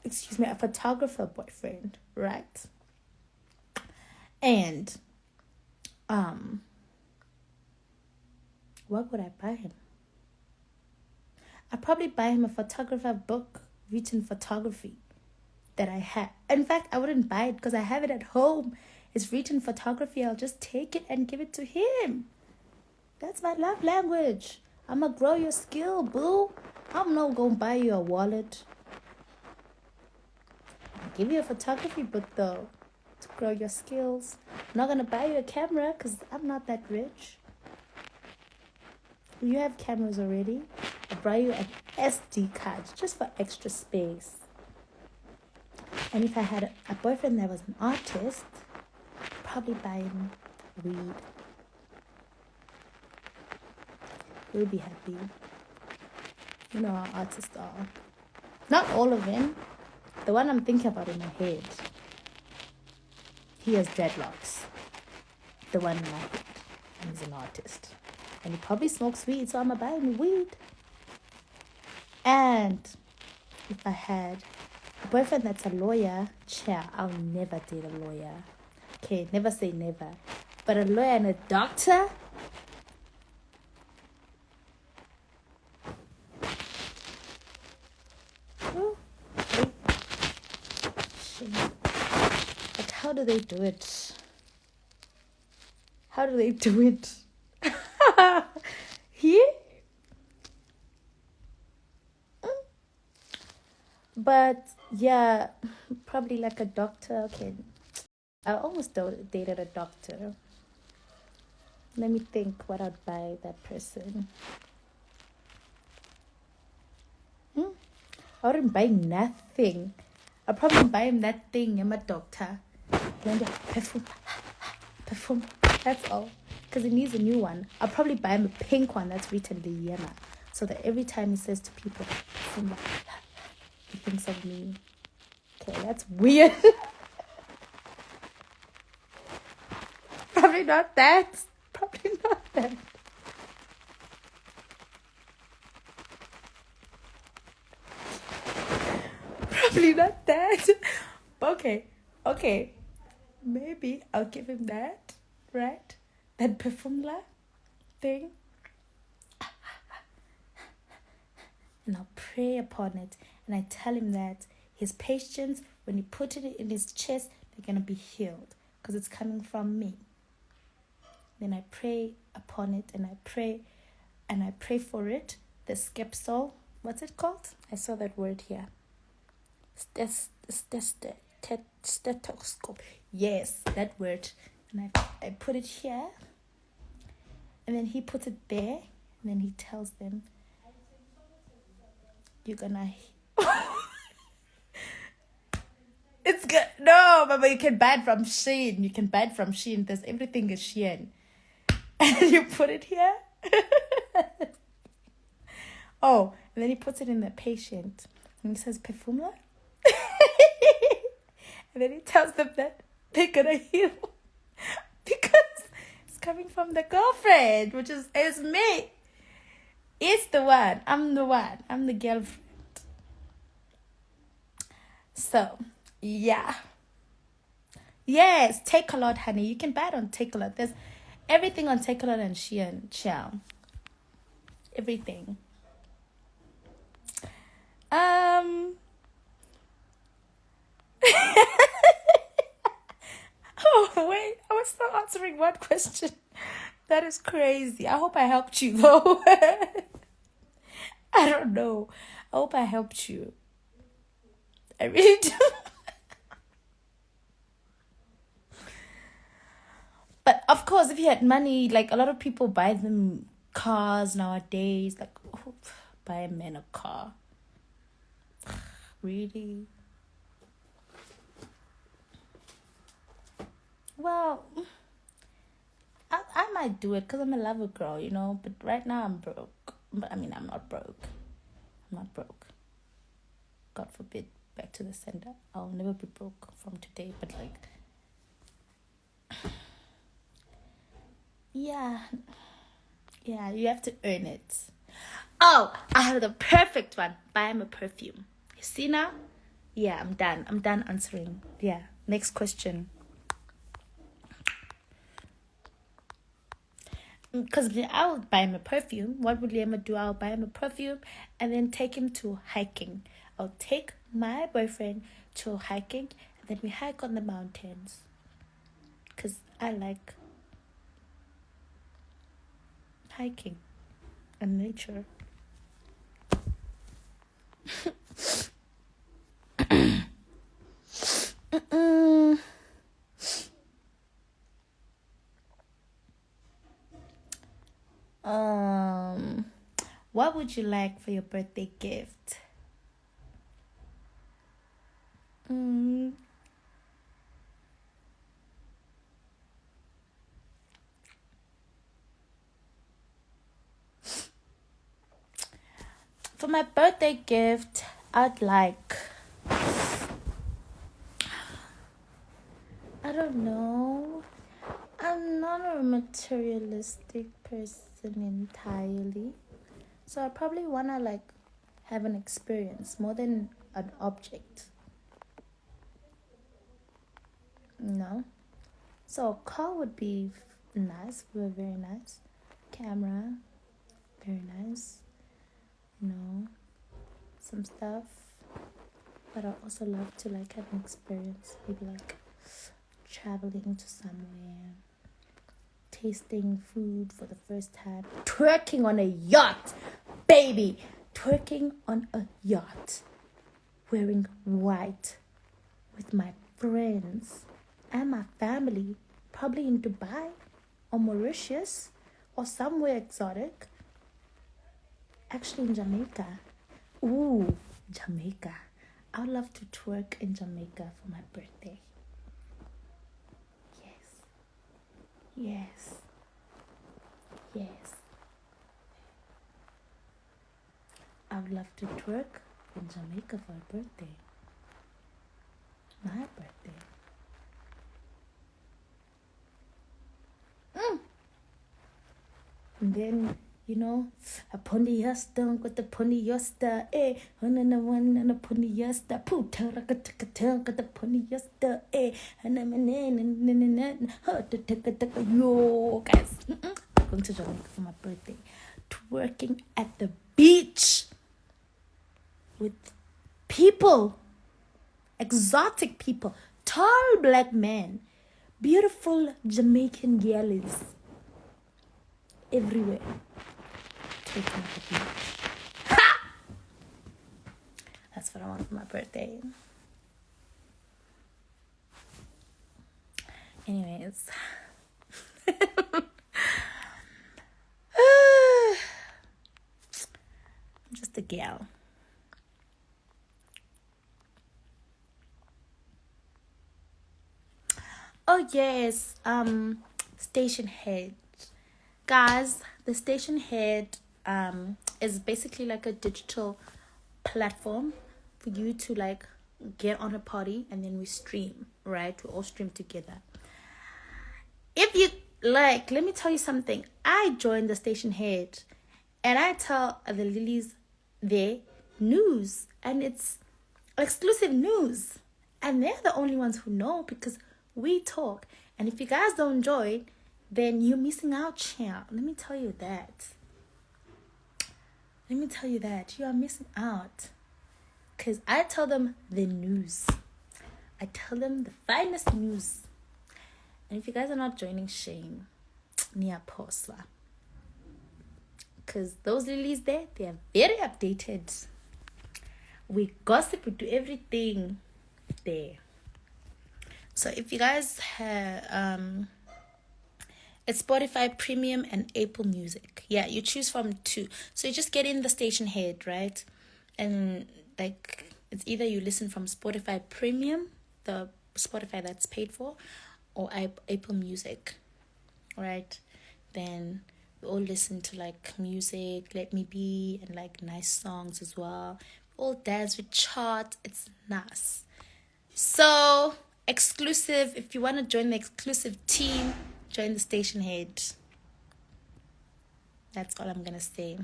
a photographer boyfriend, right? And what would I buy him? I'd probably buy him a photographer book written photography that I have. In fact, I wouldn't buy it because I have it at home. It's written photography. I'll just take it and give it to him. That's my love language. I'm going to grow your skill, boo. I'm not going to buy you a wallet. I'll give you a photography book, though, to grow your skills. I'm not going to buy you a camera because I'm not that rich. You have cameras already. I'll buy you an SD card just for extra space. And if I had a boyfriend that was an artist, I'd probably buy him weed. He would be happy. You know how artists are. Not all of them. The one I'm thinking about in my head. He has dreadlocks. The one in my head. And he's an artist. And he probably smokes weed, so I'm going to buy him weed. And if I had a boyfriend that's a lawyer, I'll never date a lawyer. Okay, never say never. But a lawyer and a doctor? Oh, shit. But how do they do it? How do they do it? Here? But yeah, probably like a doctor. Okay, I almost dated a doctor. Let me think what I'd buy that person. I wouldn't buy nothing. I'd probably buy him that thing. I'm a doctor. Perfume. That's all. Because he needs a new one. I'll probably buy him a pink one that's written Liyema. So that every time he says to people, he thinks of me. Okay, that's weird. Probably not that. Probably not that. Probably not that. Okay. Maybe I'll give him that, right? That perfume thing. And I'll pray upon it. And I tell him that his patients, when he put it in his chest, they're going to be healed. Because it's coming from me. Then I pray upon it, and I pray for it. The skepsol, what's it called? I saw that word here. Stethoscope. Yes, that word. And I put it here. And then he puts it there. And then he tells them, you're gonna... It's good. No, Mama, you can buy it from Shein. There's everything is Shein. And you put it here. Oh, and then he puts it in the patient. And he says, Perfumla. And then he tells them that they're gonna heal. Because it's coming from the girlfriend, which is me. It's the one. I'm the one. I'm the girlfriend. So, yeah. Yes, Take A Lot, honey. You can buy it on Take A Lot. There's everything on Take A Lot and Shein. Everything. Oh, wait. I was still answering one question. That is crazy. I hope I helped you, though. I don't know. I hope I helped you. I really do. But, of course, if you had money, like, a lot of people buy them cars nowadays. Like, oh, buy a man a car. Really? Well, I might do it because I'm a lover girl, you know. But right now I'm broke. But I mean, I'm not broke. God forbid, back to the sender. I'll never be broke from today. But like, yeah, you have to earn it. Oh, I have the perfect one. Buy him a perfume. You see now? Yeah, I'm done answering. Yeah, next question. Because I would buy him a perfume. What would Liyema do? I'll buy him a perfume and then take him to hiking. I'll take my boyfriend to hiking and then we hike on the mountains. Because I like hiking and nature. What would you like for your birthday gift? For my birthday gift, I'd like... I don't know. I'm not a materialistic person entirely. So I probably want to like have an experience more than an object. No. So a car would be nice. Very nice. Camera. Very nice. You know. Some stuff. But I also love to like have an experience. Maybe like traveling to somewhere. Tasting food for the first time. Twerking on a yacht. Baby. Twerking on a yacht. Wearing white. With my friends. And my family. Probably in Dubai. Or Mauritius. Or somewhere exotic. Actually in Jamaica. Ooh. Jamaica. I would love to twerk in Jamaica for my birthday. Yes. I would love to twerk in Jamaica for a birthday. My birthday. And then, you know, a pony yasta with the pony yasta, and then one and a pony yasta, puta rakataka with the pony yasta, and then yo guys. I'm going to Jamaica for my birthday. Twerking at the beach with people, exotic people, tall black men, beautiful Jamaican girls. everywhere. Taking a beach. That's what I want for my birthday. Anyways. I'm just a gal. Oh yes, station head. Guys, the station head is basically like a digital platform for you to like get on a party, and then we stream, right? We all stream together. If you like, let me tell you something. I joined the station head and I tell the lilies their news, and it's exclusive news, and they're the only ones who know because we talk. And if you guys don't join, then you're missing out, child. Let me tell you that. You are missing out. Because I tell them the news. I tell them the finest news. And if you guys are not joining, shame. Nia posla. Because those lilies there, they are very updated. We gossip, we do everything there. So if you guys have it's Spotify Premium and Apple Music. Yeah, you choose from two. So you just get in the station head, right? And like it's either you listen from Spotify Premium, the Spotify that's paid for, or Apple Music, right? Then we all listen to like music, Let Me Be, and like nice songs as well. We all dance, we chart. It's nice. So exclusive, if you want to join the exclusive team, join the station head. That's all I'm gonna say.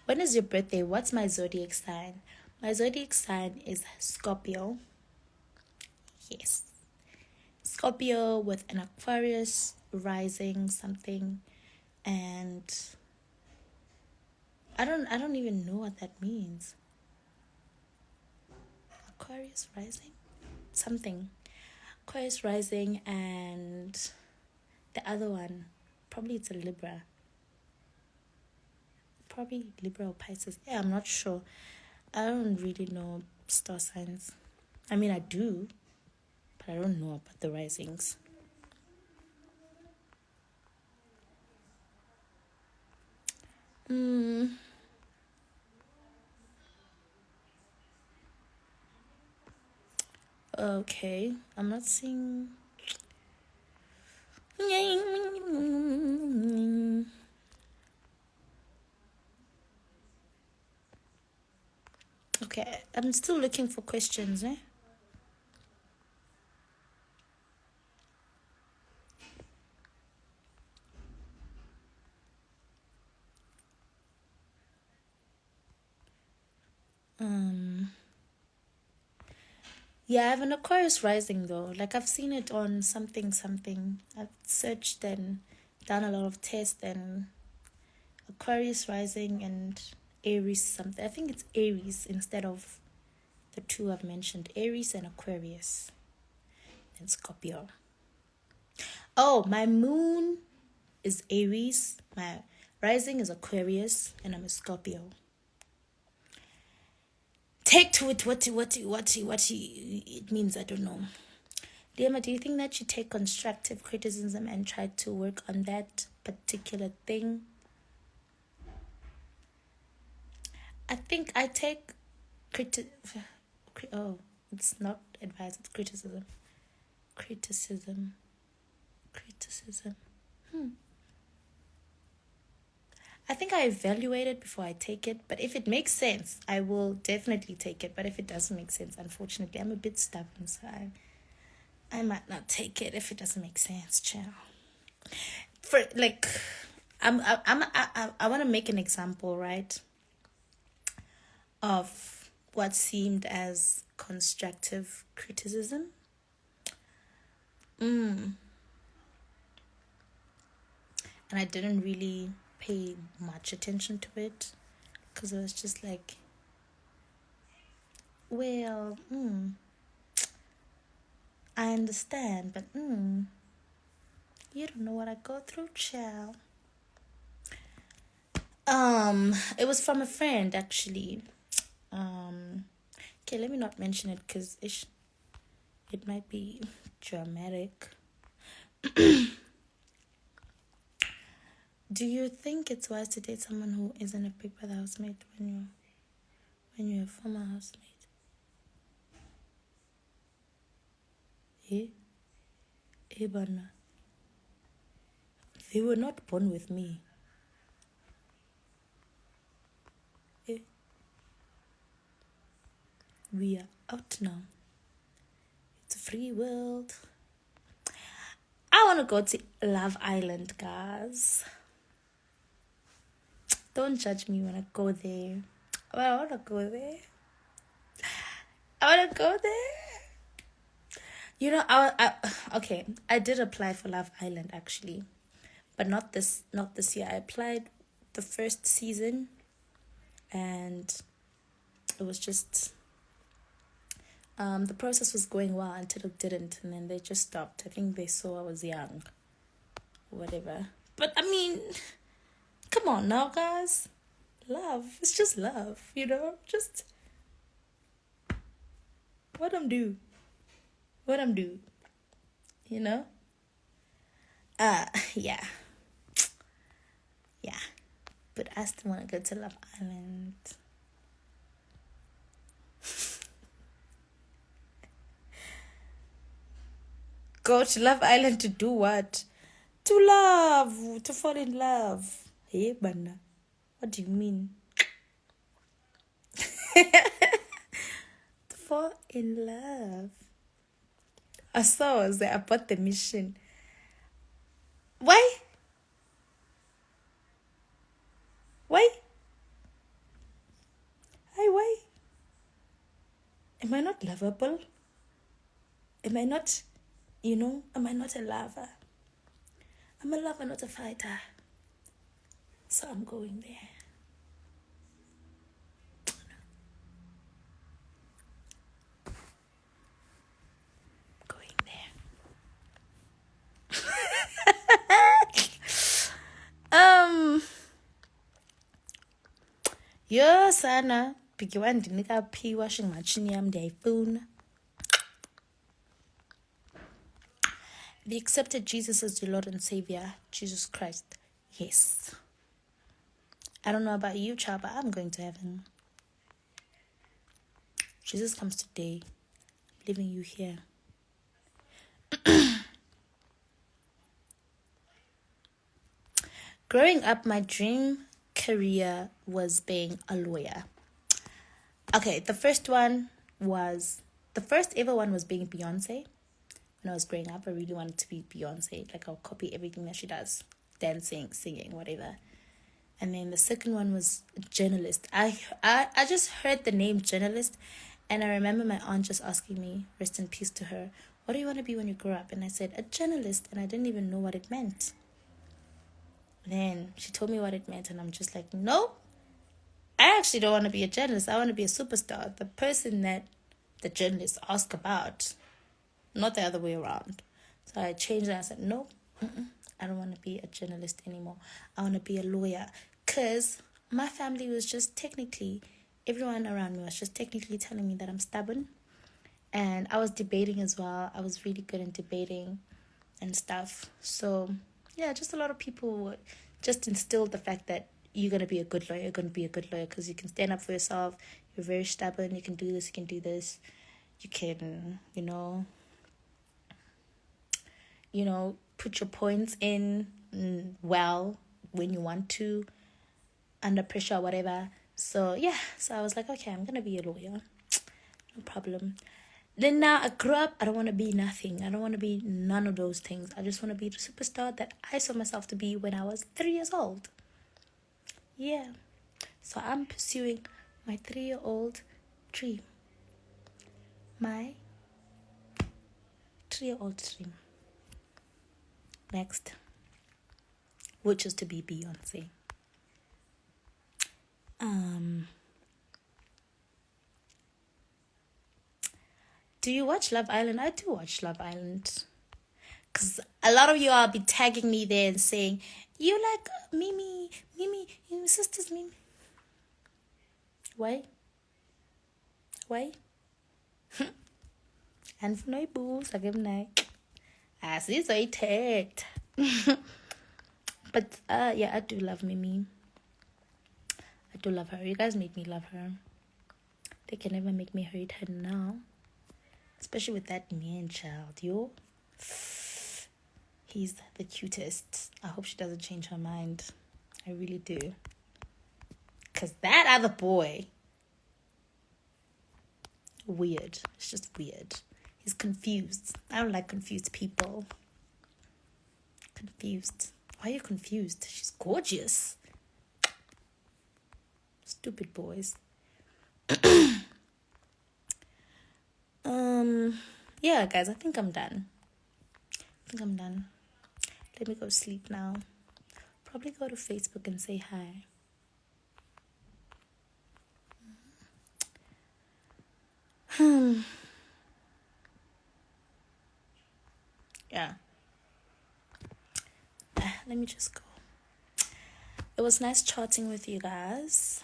When is your birthday? What's my zodiac sign? My zodiac sign is Scorpio. Yes, Scorpio with an Aquarius rising something, and I don't even know what that means. Aquarius rising something. Aquarius rising, and the other one, probably it's a Libra. Probably Libra or Pisces. Yeah, I'm not sure. I don't really know star signs. I mean, I do, but I don't know about the risings. Okay, I'm not seeing. Okay, I'm still looking for questions, eh? Yeah, I have an Aquarius rising though. Like I've seen it on something. I've searched and done a lot of tests, and Aquarius rising and Aries something. I think it's Aries instead of the two I've mentioned. Aries and Aquarius. And Scorpio. Oh, my moon is Aries. My rising is Aquarius, and I'm a Scorpio. Take to it what it means, I don't know. Liyema, do you think that you take constructive criticism and try to work on that particular thing? I think I take it's not advice, it's criticism. Criticism. I think I evaluate it before I take it, but if it makes sense, I will definitely take it. But if it doesn't make sense, unfortunately, I'm a bit stubborn, so I might not take it if it doesn't make sense, child. For like, I want to make an example, right, of what seemed as constructive criticism. And I didn't really pay much attention to it because I was just like, well, I understand, but You don't know what I go through, child. It was from a friend actually. Okay, let me not mention it because it might be dramatic. Do you think it's wise to date someone who isn't a Big Brother housemate when you're a former housemate? Bana. They were not born with me. We are out now. It's a free world. I want to go to Love Island, guys. Don't judge me when I go there. But I want to go there. I want to go there. You know, okay. I did apply for Love Island actually, but not this year. I applied the first season, and it was just the process was going well until it didn't, and then they just stopped. I think they saw I was young, or whatever. But I mean, come on now, guys. Love, it's just love, you know. Just what I'm do, you know. Yeah. But I still want to go to Love Island. Go to Love Island to do what? To love, to fall in love. Hey, Bana. What do you mean? To fall in love. I saw was there about the mission. Why? Why? Am I not lovable? Am I not, am I not a lover? I'm a lover, not a fighter. So I'm going there. Yo sana bikiwa ndinika P washing machine yam ndiyayifuna. Have you accepted Jesus as your Lord and Savior, Jesus Christ? Yes. I don't know about you, child, but I'm going to heaven. Jesus comes today. I'm leaving you here. Growing up, my dream career was being a lawyer. Okay, the first ever one was being Beyonce. When I was growing up, I really wanted to be Beyonce. Like, I'll copy everything that she does. Dancing, singing, whatever. And then the second one was a journalist. I just heard the name journalist, and I remember my aunt just asking me, rest in peace to her, what do you want to be when you grow up? And I said, a journalist, and I didn't even know what it meant. Then she told me what it meant, and I'm just like, no, I actually don't want to be a journalist. I want to be a superstar, the person that the journalists ask about, not the other way around. So I changed and I said, no, I don't want to be a journalist anymore. I want to be a lawyer, because my family was just technically, everyone around me was just technically telling me that I'm stubborn. And I was debating as well. I was really good in debating and stuff. So yeah, just a lot of people just instilled the fact that you're going to be a good lawyer. You're going to be a good lawyer because you can stand up for yourself. You're very stubborn. You can do this. You can do this. You can, put your points in well when you want to, under pressure or whatever. So yeah, so I was like, okay, I'm going to be a lawyer. No problem. Then now I grew up, I don't want to be nothing. I don't want to be none of those things. I just want to be the superstar that I saw myself to be when I was 3 years old. Yeah. So I'm pursuing my 3-year-old dream. My 3-year-old dream. Next. Which is to be Beyonce. Do you watch Love Island? I do watch Love Island. Because a lot of you all be tagging me there and saying, you like Mimi, your sister's Mimi. Why? And for no boos, I give night. As is a tat. But yeah, I do love Mimi. I do love her. You guys make me love her. They can never make me hate her now. Especially with that man child, yo. He's the cutest. I hope she doesn't change her mind. I really do. Because that other boy, weird. It's just weird. He's confused. I don't like confused people. Confused. Why are you confused? She's gorgeous. Stupid boys. Yeah, guys, I think I'm done. Let me go sleep now. Probably go to Facebook and say hi. Yeah. Let me just go. It was nice chatting with you guys.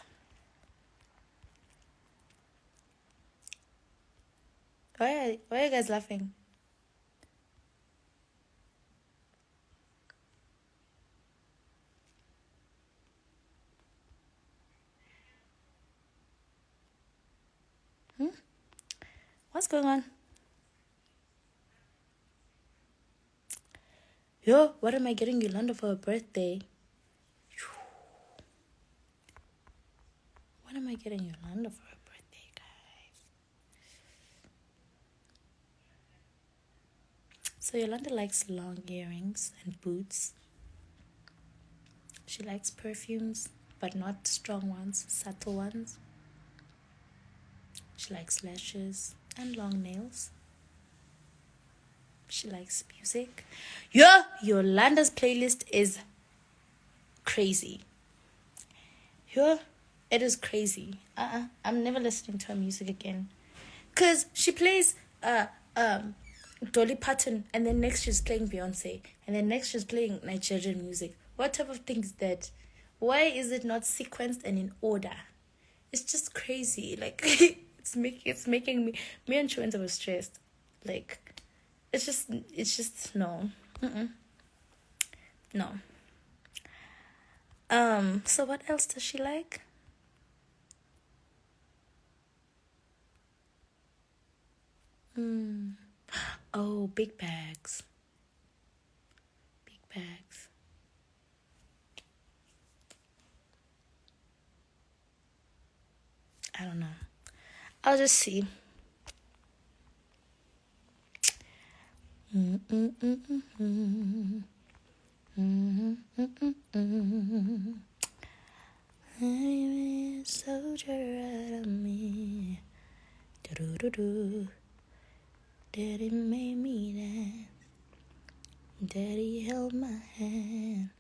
Why are you guys laughing? What's going on? Yo, what am I getting Yolanda for her birthday? What am I getting Yolanda for her birthday, guys? So Yolanda likes long earrings and boots. She likes perfumes, but not strong ones, subtle ones. She likes lashes and long nails. She likes music. Yeah, Yolanda's playlist is crazy. Yeah, it is crazy. I'm never listening to her music again. Cause she plays Dolly Parton, and then next she's playing Beyonce, and then next she's playing Nigerian music. What type of thing is that? Why is it not sequenced and in order? It's just crazy. Like it's making me and Chuenza were stressed. Like it's just no. No. So what else does she like? Oh, big bags. Big bags. I don't know. I'll just see. I'm a soldier out of me. Do-do-do-do. Daddy made me dance. Daddy held my hand.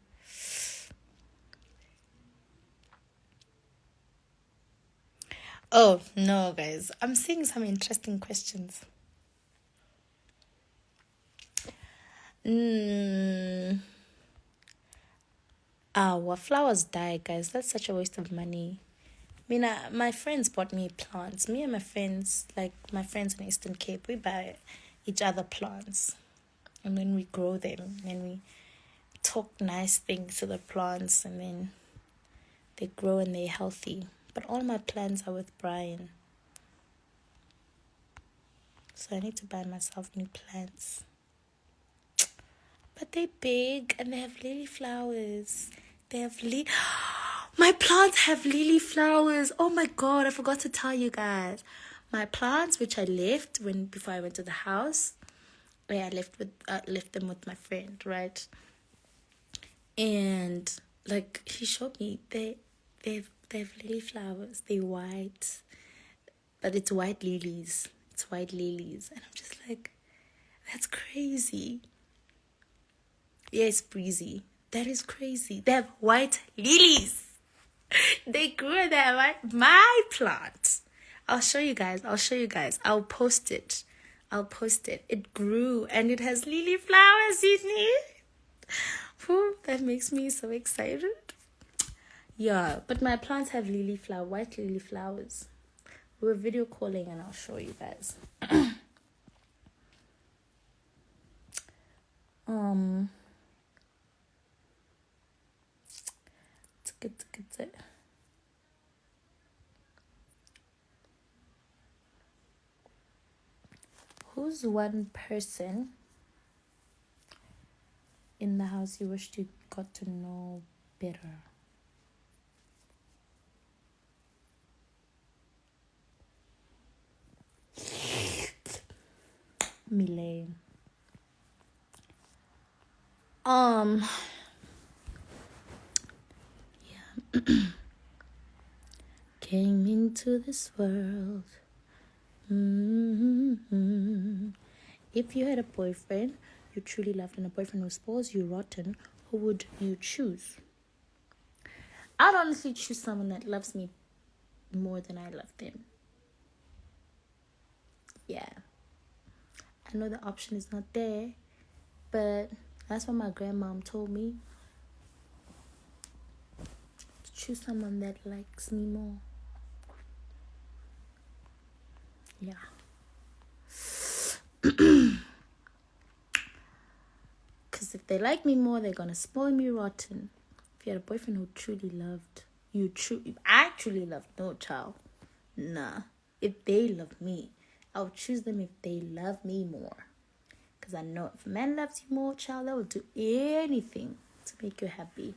Oh, no, guys. I'm seeing some interesting questions. Our flowers die, guys. That's such a waste of money. I mean, my friends bought me plants. Me and my friends, like my friends in Eastern Cape, we buy each other plants. And then we grow them. And we talk nice things to the plants. And then they grow and they're healthy. But all my plants are with Brian. So I need to buy myself new plants. But they're big and they have lily flowers. They have my plants have lily flowers. Oh my god, I forgot to tell you guys. My plants, which I left before I went to the house, where I left them with my friend, right? And like he showed me, they have lily flowers. They're white, but it's white lilies. It's white lilies, and I'm just like, that's crazy. Yes, breezy. That is crazy. They have white lilies. They grew that my plant. I'll show you guys. I'll post it I'll post it. It grew and it has lily flowers in it. Whew, that makes me so excited. Yeah, but my plants have white lily flowers. We're video calling and I'll show you guys. Who's one person in the house you wished you got to know better? Millet. Yeah. Came into this world. If you had a boyfriend you truly loved and a boyfriend who spoils you rotten, who would you choose? I'd honestly choose someone that loves me more than I love them. Yeah. I know the option is not there, but that's what my grandmom told me. To choose someone that likes me more. Yeah. Because if they like me more, they're going to spoil me rotten. If you had a boyfriend who truly loved you, I truly loved no child. Nah. If they love me, I would choose them if they love me more. Because I know if a man loves you more, child, they will do anything to make you happy.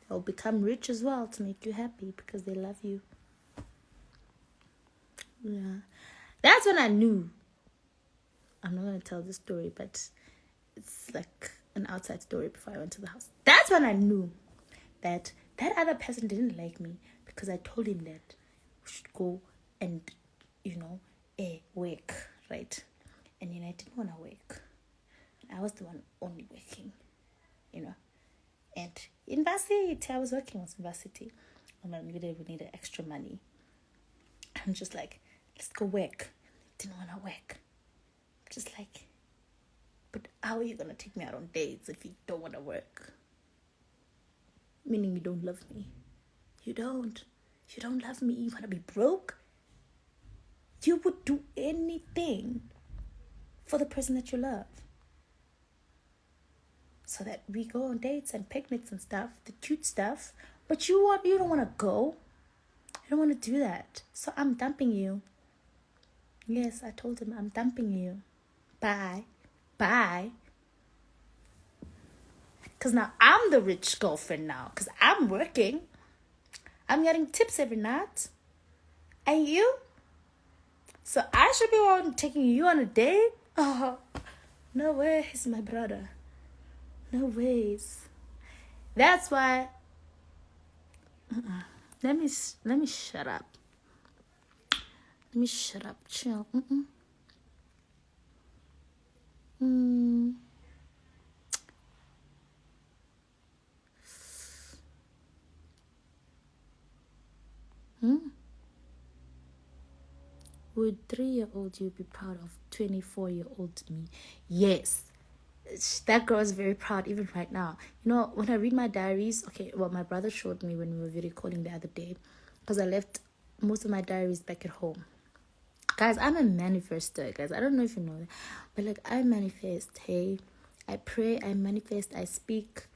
They'll become rich as well to make you happy because they love you. Yeah. That's when I knew. I'm not going to tell this story, but it's like an outside story before I went to the house. That's when I knew that other person didn't like me because I told him that we should go and, work, right? And, I didn't want to work. I was the one only working, And in varsity, I was working in varsity. And I needed extra money. I'm just like, let's go work. Didn't want to work. Just like, but how are you going to take me out on dates if you don't want to work? Meaning you don't love me. You don't. You don't love me. You want to be broke? You would do anything for the person that you love. So that we go on dates and picnics and stuff, the cute stuff. But you don't want to go. You don't want to do that. So I'm dumping you. Yes, I told him I'm dumping you. Bye. Because now I'm the rich girlfriend now. Because I'm working. I'm getting tips every night. And you? So I should be on taking you on a date? Oh, no ways, my brother. No ways. That's why. Let me shut up. Let me shut up. Chill. Would 3-year-old you be proud of 24-year-old me? Yes. That girl is very proud even right now. When I read my diaries, my brother showed me when we were video calling the other day, because I left most of my diaries back at home. Guys, I'm a manifester, guys. I don't know if you know that, but I manifest. Hey, I pray, I manifest, I speak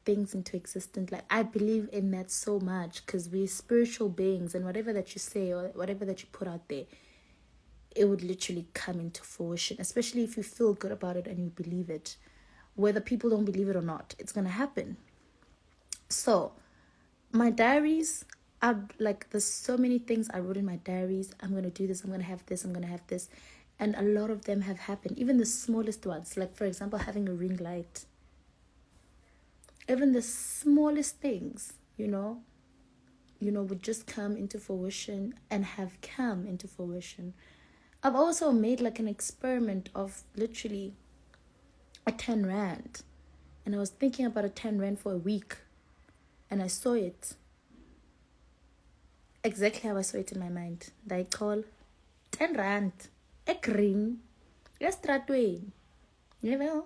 things into existence. I believe in that so much because we're spiritual beings, and whatever that you say or whatever that you put out there, it would literally come into fruition, especially if you feel good about it and you believe it. Whether people don't believe it or not, it's going to happen. So, my diaries, there's so many things I wrote in my diaries. I'm going to do this, I'm going to have this, I'm going to have this. And a lot of them have happened. Even the smallest ones, for example, having a ring light. Even the smallest things, would just come into fruition and have come into fruition. I've also made an experiment of literally a 10 rand. And I was thinking about a 10 rand for a week. And I saw it. Exactly how I saw it in my mind. I call 10 rand. a green, estratweni, you know.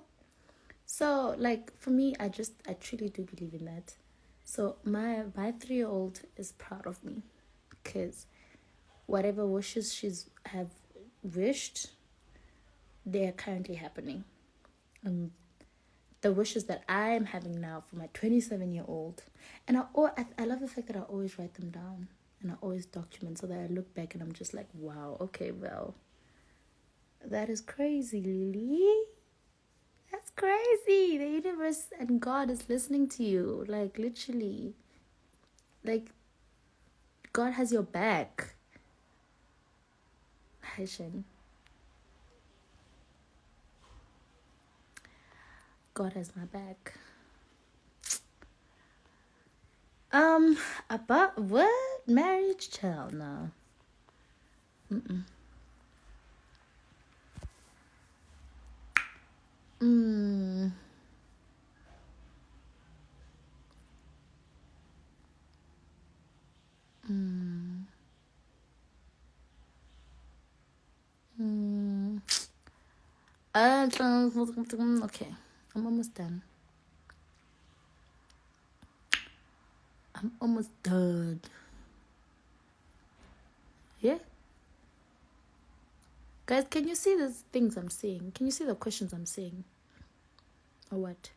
So like for me, I truly do believe in that. So my 3-year-old is proud of me, because whatever wishes she's have wished, they are currently happening. The wishes that I am having now for my 27-year-old, and I love the fact that I always write them down and I always document, so that I look back and I'm just like, wow, okay, well, that is crazy, Lily. That's crazy. The universe and God is listening to you, like literally, like God has your back. Haitian. God has my back. About what? Marriage? Child, no. Mm-mm. Mm. Mm. Mm. Okay, I'm almost done. I'm almost done. Yeah? Guys, can you see the things I'm saying? Can you see the questions I'm saying? Or what?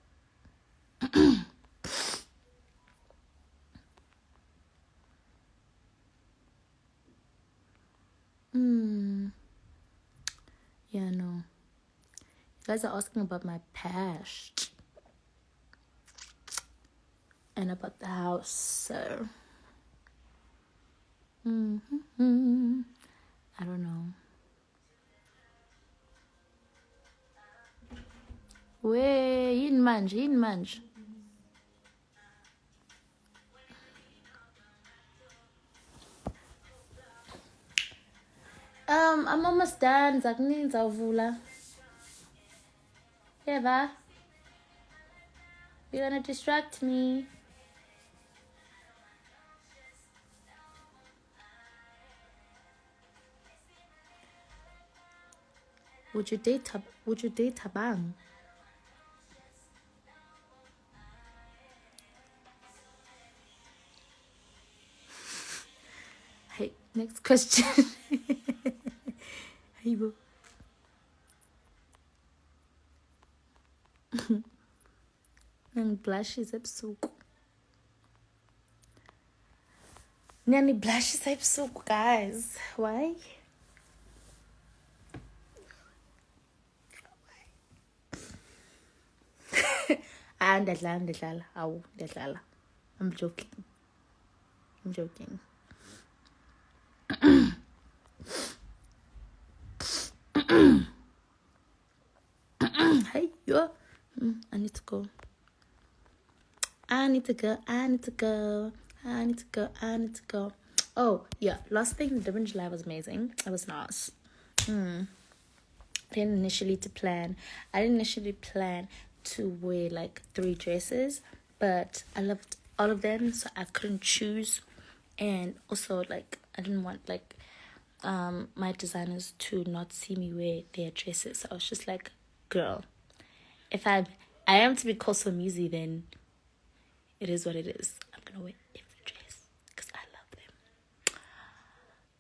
Yeah, no. You guys are asking about my past and about the house, so I don't know. Way yin manj. I'm almost done. Zakni zavula. Eva, you're gonna distract me. Would you date Tabang? Hey, next question. Hey, boo. And blushes ebusuku. Nani blushes ebusuku, guys. Why? Ndadlala. Awu, ndadlala. I'm joking. Hey, yo. I need to go. I need to go. Oh, yeah. Last thing, the Durban July was amazing. It was nice. I didn't initially plan to wear like 3 dresses, but I loved all of them, so I couldn't choose. And also, like, I didn't want like my designers to not see me wear their dresses. So I was just like, girl, if I am to be called so easy, then it is what it is. I'm gonna wear every dress because I love them.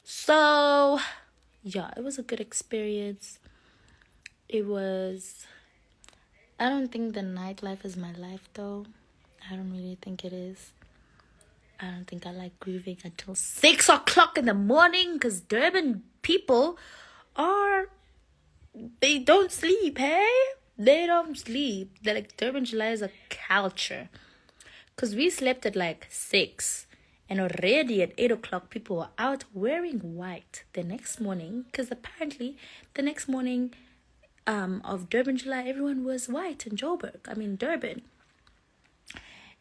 So yeah, it was a good experience. I don't think the nightlife is my life though. I don't really think it is. I don't think I like grooving until 6 o'clock in the morning, because Durban people they don't sleep, hey? They don't sleep. They're like, Durban July is a culture. Because we slept at like 6, and already at 8 o'clock people were out wearing white the next morning, because apparently the next morning of Durban July, everyone was white in Durban.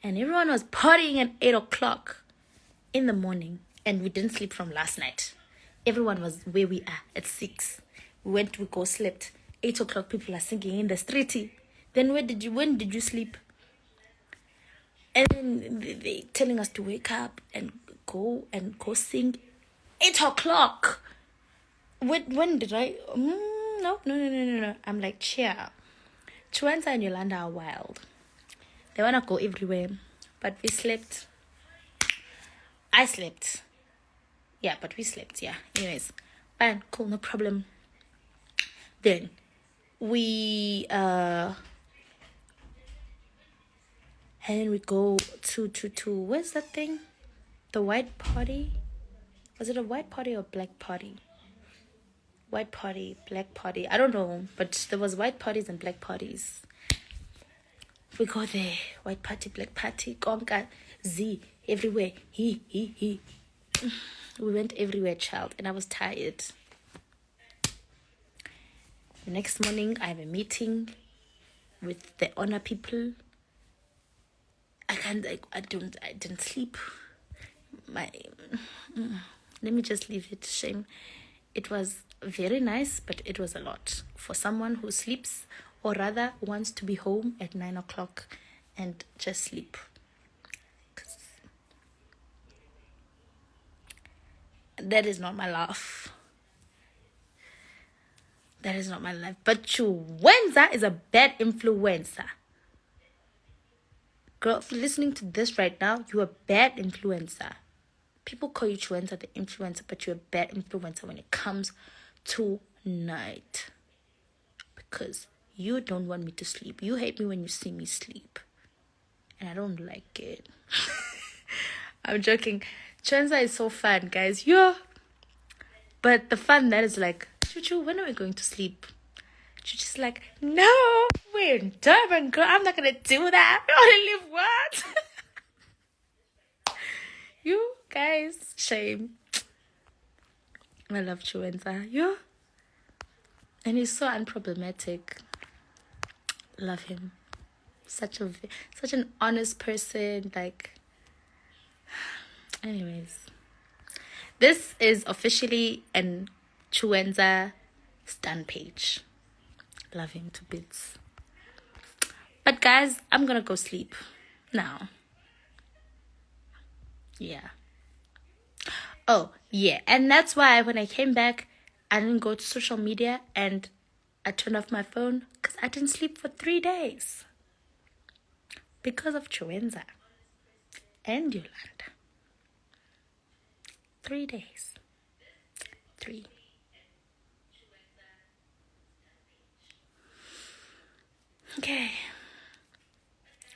And everyone was partying at 8 o'clock in the morning. And we didn't sleep from last night. Everyone was where we are at 6. We go slept. 8 o'clock, people are singing in the street. Then when did you sleep? And then they telling us to wake up and go sing 8 o'clock. When did I? No. I'm like, cheer. Chuanza and Yolanda are wild. They wanna go everywhere, but we slept. I slept. Yeah, but we slept. Yeah. Anyways, fine, cool, no problem. Then we and we go to where's that thing? The white party? Was it a white party or black party? White party, black party. I don't know, but there was white parties and black parties. We go there, white party, black party, Konka, Z, everywhere. He. We went everywhere, child, and I was tired. The next morning, I have a meeting with the honor people. I didn't sleep. Let me just leave it. Shame. It was very nice, but it was a lot for someone who sleeps, or rather wants to be home at 9 o'clock and just sleep. That is not my life. That is not my life. But Chuenza is a bad influencer. Girl, if you're listening to this right now, you're a bad influencer. People call you Chuenza the influencer, but you're a bad influencer when it comes to night. Because you don't want me to sleep. You hate me when you see me sleep. And I don't like it. I'm joking. Chuenza is so fun, guys. Yeah. But the fun that is like, Chuchu, when are we going to sleep? Chuchu's like, no, we're in Durban, girl. I'm not going to do that. I want to live what? You guys, shame. I love Chuenza. Yeah. And he's so unproblematic. Love him. Such an honest person. Like, anyways. This is officially an Chuenza stan page. Love him to bits. But guys, I'm gonna go sleep now. Yeah. Oh, yeah. And that's why when I came back, I didn't go to social media and I turned off my phone because I didn't sleep for 3 days. Because of Chuenza and Yolanda. 3 days. 3. Okay.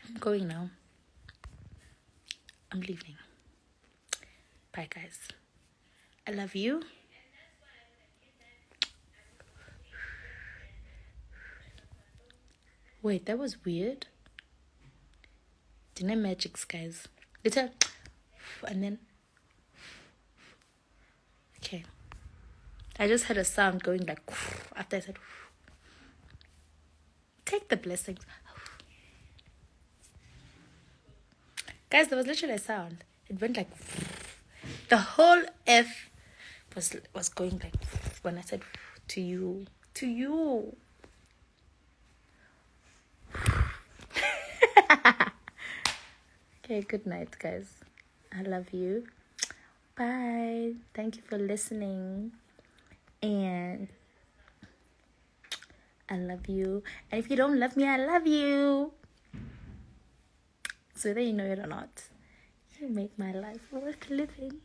I'm going now. I'm leaving. Bye, guys. I love you. Wait, that was weird. Dinner magics, guys. It's a and then okay. I just had a sound going like after I said take the blessings. Guys, there was literally a sound. It went like the whole F was going like when I said to you. Okay, good night, guys. I love you. Bye. Thank you for listening. And I love you. And if you don't love me, I love you. So whether you know it or not, you make my life worth living.